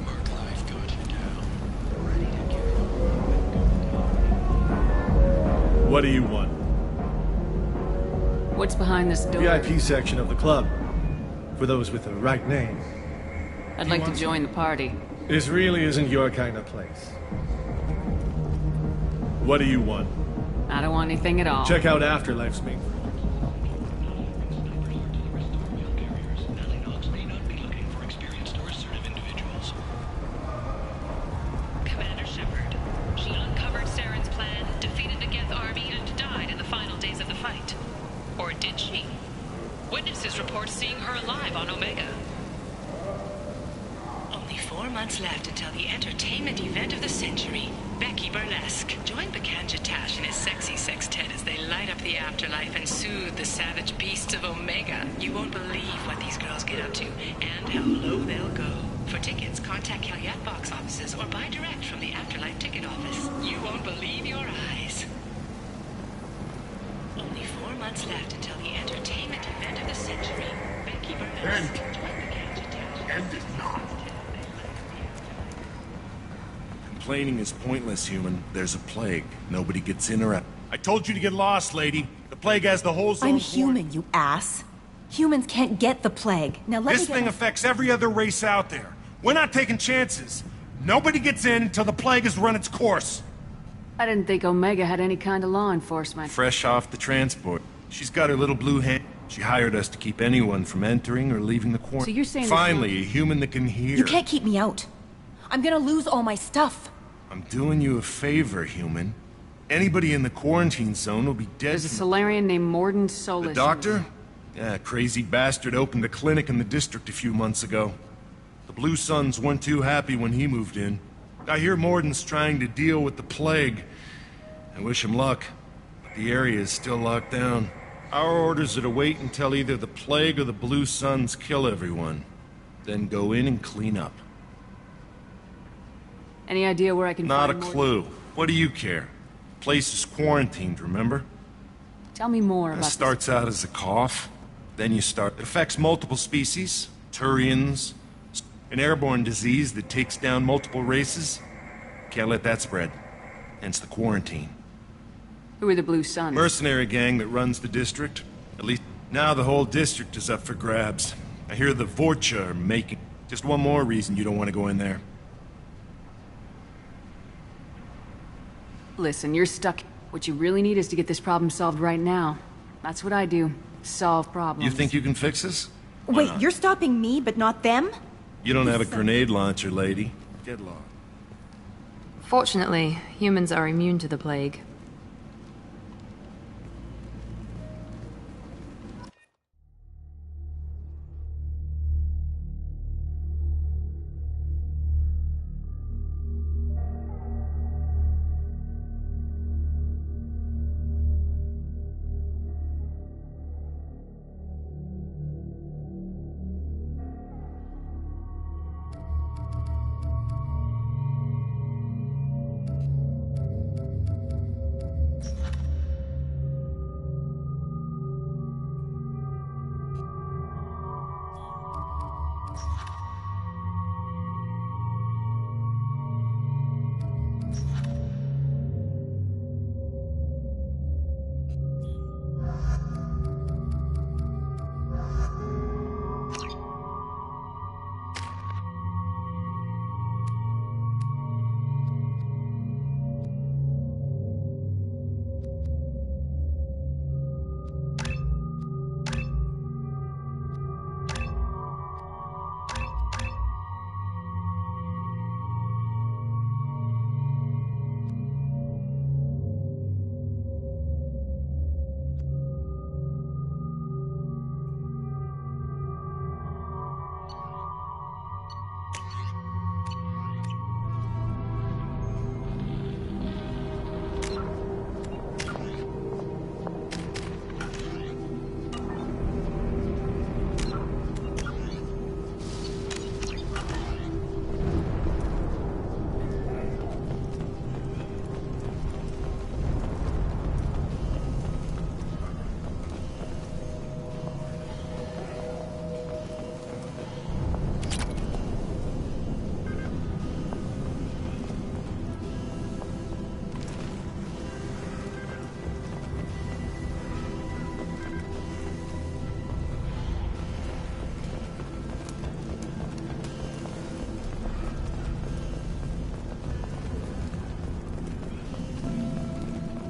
Mark Life got you down. What do you want? What's behind this door? VIP section of the club. For those with the right name. I'd like to join the party. This really isn't your kind of place. What do you want? I don't want anything at all. Check out Afterlife's main. Commander Shepard. She uncovered Saren's plan, defeated the Geth army, and died in the final days of the fight. Or did she? Witnesses report seeing her alive on Omega. Only 4 months left until the entertainment event of the century, Becky Burlesque. Join Bacanja Tash and his sexy sextet as they light up the afterlife and soothe the savage beasts of Omega. You won't believe what these girls get up to and how low they'll go. For tickets, contact Calyat box offices or buy direct from the Afterlife ticket office. You won't believe your eyes. Only 4 months left until the entertainment event of the century. Becky Burlesque. End it not. Complaining is pointless, human. There's a plague. Nobody gets in or out. I told you to get lost, lady. The plague has the whole zone. I'm human, you ass. Humans can't get the plague. Now let This thing affects every other race out there. We're not taking chances. Nobody gets in until the plague has run its course. I didn't think Omega had any kind of law enforcement. Fresh off the transport. She's got her little blue hand. She hired us to keep anyone from entering or leaving the quarantine. So you're saying Finally, a human that can hear. You can't keep me out. I'm gonna lose all my stuff. I'm doing you a favor, human. Anybody in the quarantine zone will be dead. There's a Solarian named Mordin Solus. The doctor? Yeah, crazy bastard opened a clinic in the district a few months ago. The Blue Suns weren't too happy when he moved in. I hear Mordin's trying to deal with the plague. I wish him luck, but the area is still locked down. Our orders are to wait until either the plague or the Blue Suns kill everyone. Then go in and clean up. Any idea where I can Not a find clue. What do you care? Place is quarantined, remember? Tell me more It about starts out as a cough, then you start... It affects multiple species, Turians, an airborne disease that takes down multiple races. Can't let that spread. Hence the quarantine. Who are the Blue Suns? Mercenary gang that runs the district. At least now the whole district is up for grabs. I hear the Vorcha are making... Just one more reason you don't want to go in there. Listen, you're stuck. What you really need is to get this problem solved right now. That's what I do. Solve problems. You think you can fix this? Wait, you're stopping me, but not them? You don't have a grenade launcher, lady. Get lost. Fortunately, humans are immune to the plague.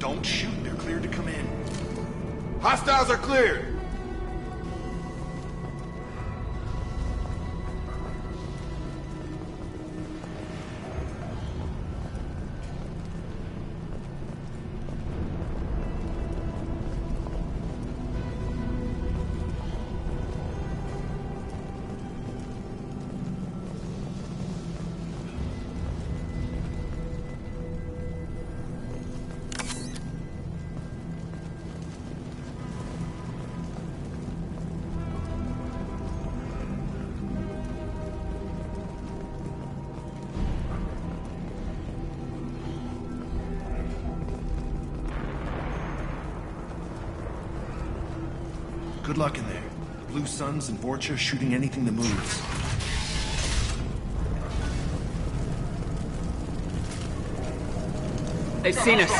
Don't shoot. They're cleared to come in. Hostiles are cleared! Good luck in there. The Blue Suns and Vorcha shooting anything that moves. They've seen us.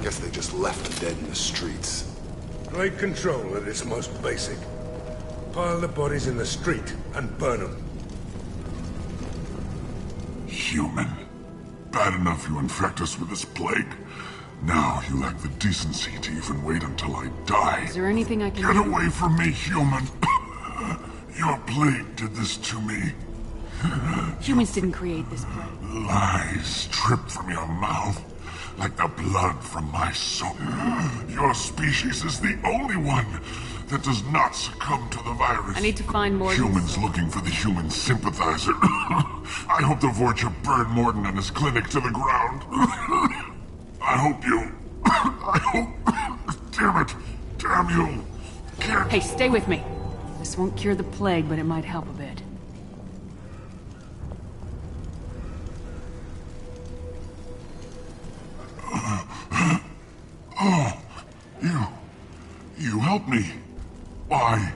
Guess they just left the dead in the streets. Great control at its most basic. Pile the bodies in the street and burn them. Human. Bad enough you infect us with this plague. Now you lack the decency to even wait until I die. Is there anything I can Get do? away from me, human! Your plague did this to me. Humans didn't create this plague. Lies drip from your mouth like the blood from my soul. Your species is the only one that does not succumb to the virus. I need to find Morton. Humans looking for the human sympathizer. I hope the Vorcha burned Morton and his clinic to the ground. I hope you... I hope... Damn it! Damn you! Can't... Hey, stay with me. This won't cure the plague, but it might help a bit. Oh, you helped me. Why?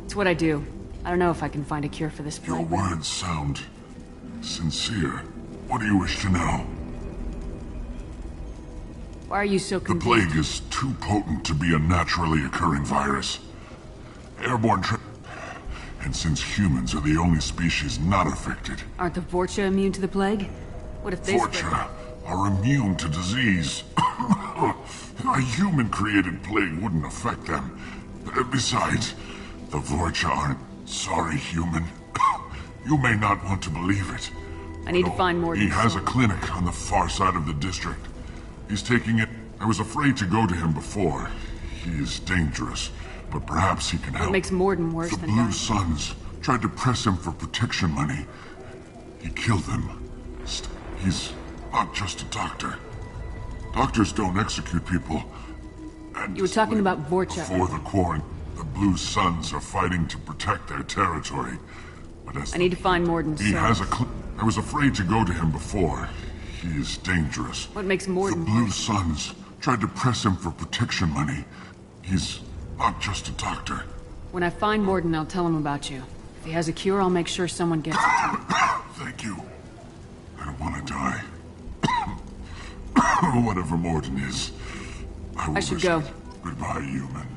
It's what I do. I don't know if I can find a cure for this Your plague. words sound sincere. What do you wish to know? Why are you so The confused? plague is too potent to be a naturally occurring virus. Airborne and since humans are the only species not affected, Aren't the Vorcha immune to the plague? What if they spread Vorcha are immune to disease. A human-created plague wouldn't affect them. Besides, the Vorcha aren't sorry, human. You may not want to believe it. I need to find Morton. He has a clinic on the far side of the district. He's taking it. I was afraid to go to him before. He is dangerous, but perhaps he can help. What makes Morton worse The than Blue dying? Suns tried to press him for protection money. He killed them. He's not just a doctor. Doctors don't execute people. And You were talking about Vorcha. before the quarantine, the Blue Suns are fighting to protect their territory. But as I need to find Morton. he has a I was afraid to go to him before. He is dangerous. What makes Morton The Blue Suns tried to press him for protection money. He's not just a doctor. When I find Morton, I'll tell him about you. If he has a cure, I'll make sure someone gets it. Thank you. I don't want to die. Whatever Morton is, I should risk go. it. Goodbye, human.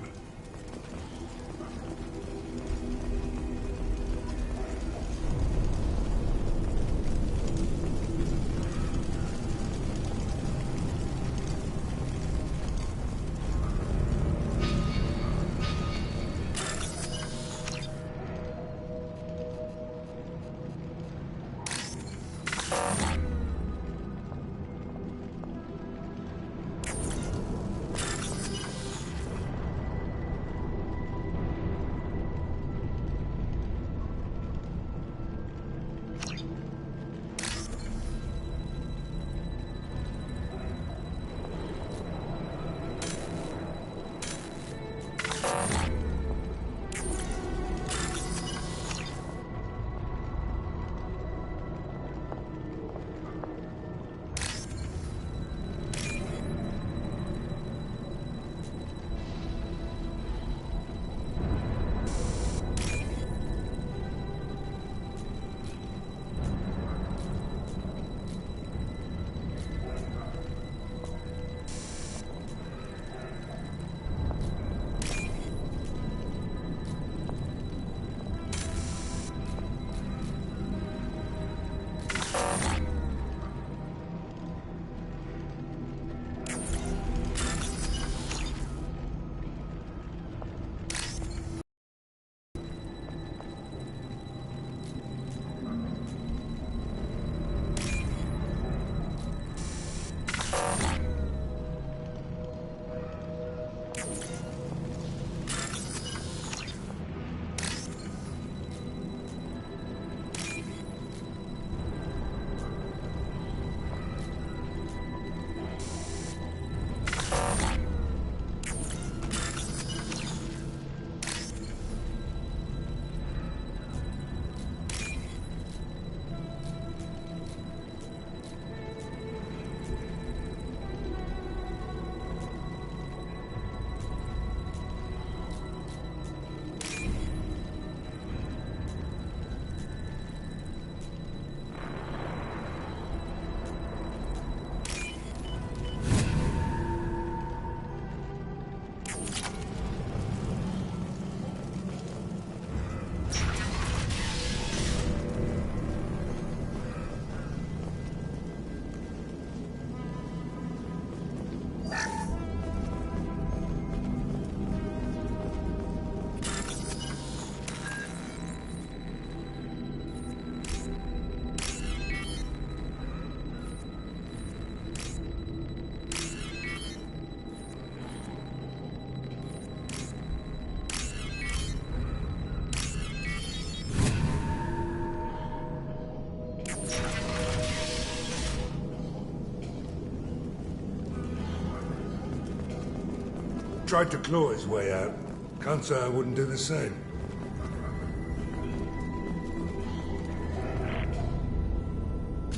tried to claw his way out. Can't say I wouldn't do the same.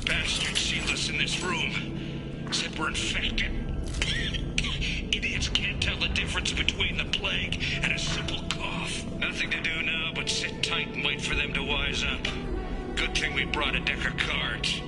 Bastards sealed us in this room. Said we're infected. Idiots can't tell the difference between the plague and a simple cough. Nothing to do now but sit tight and wait for them to wise up. Good thing we brought a deck of cards.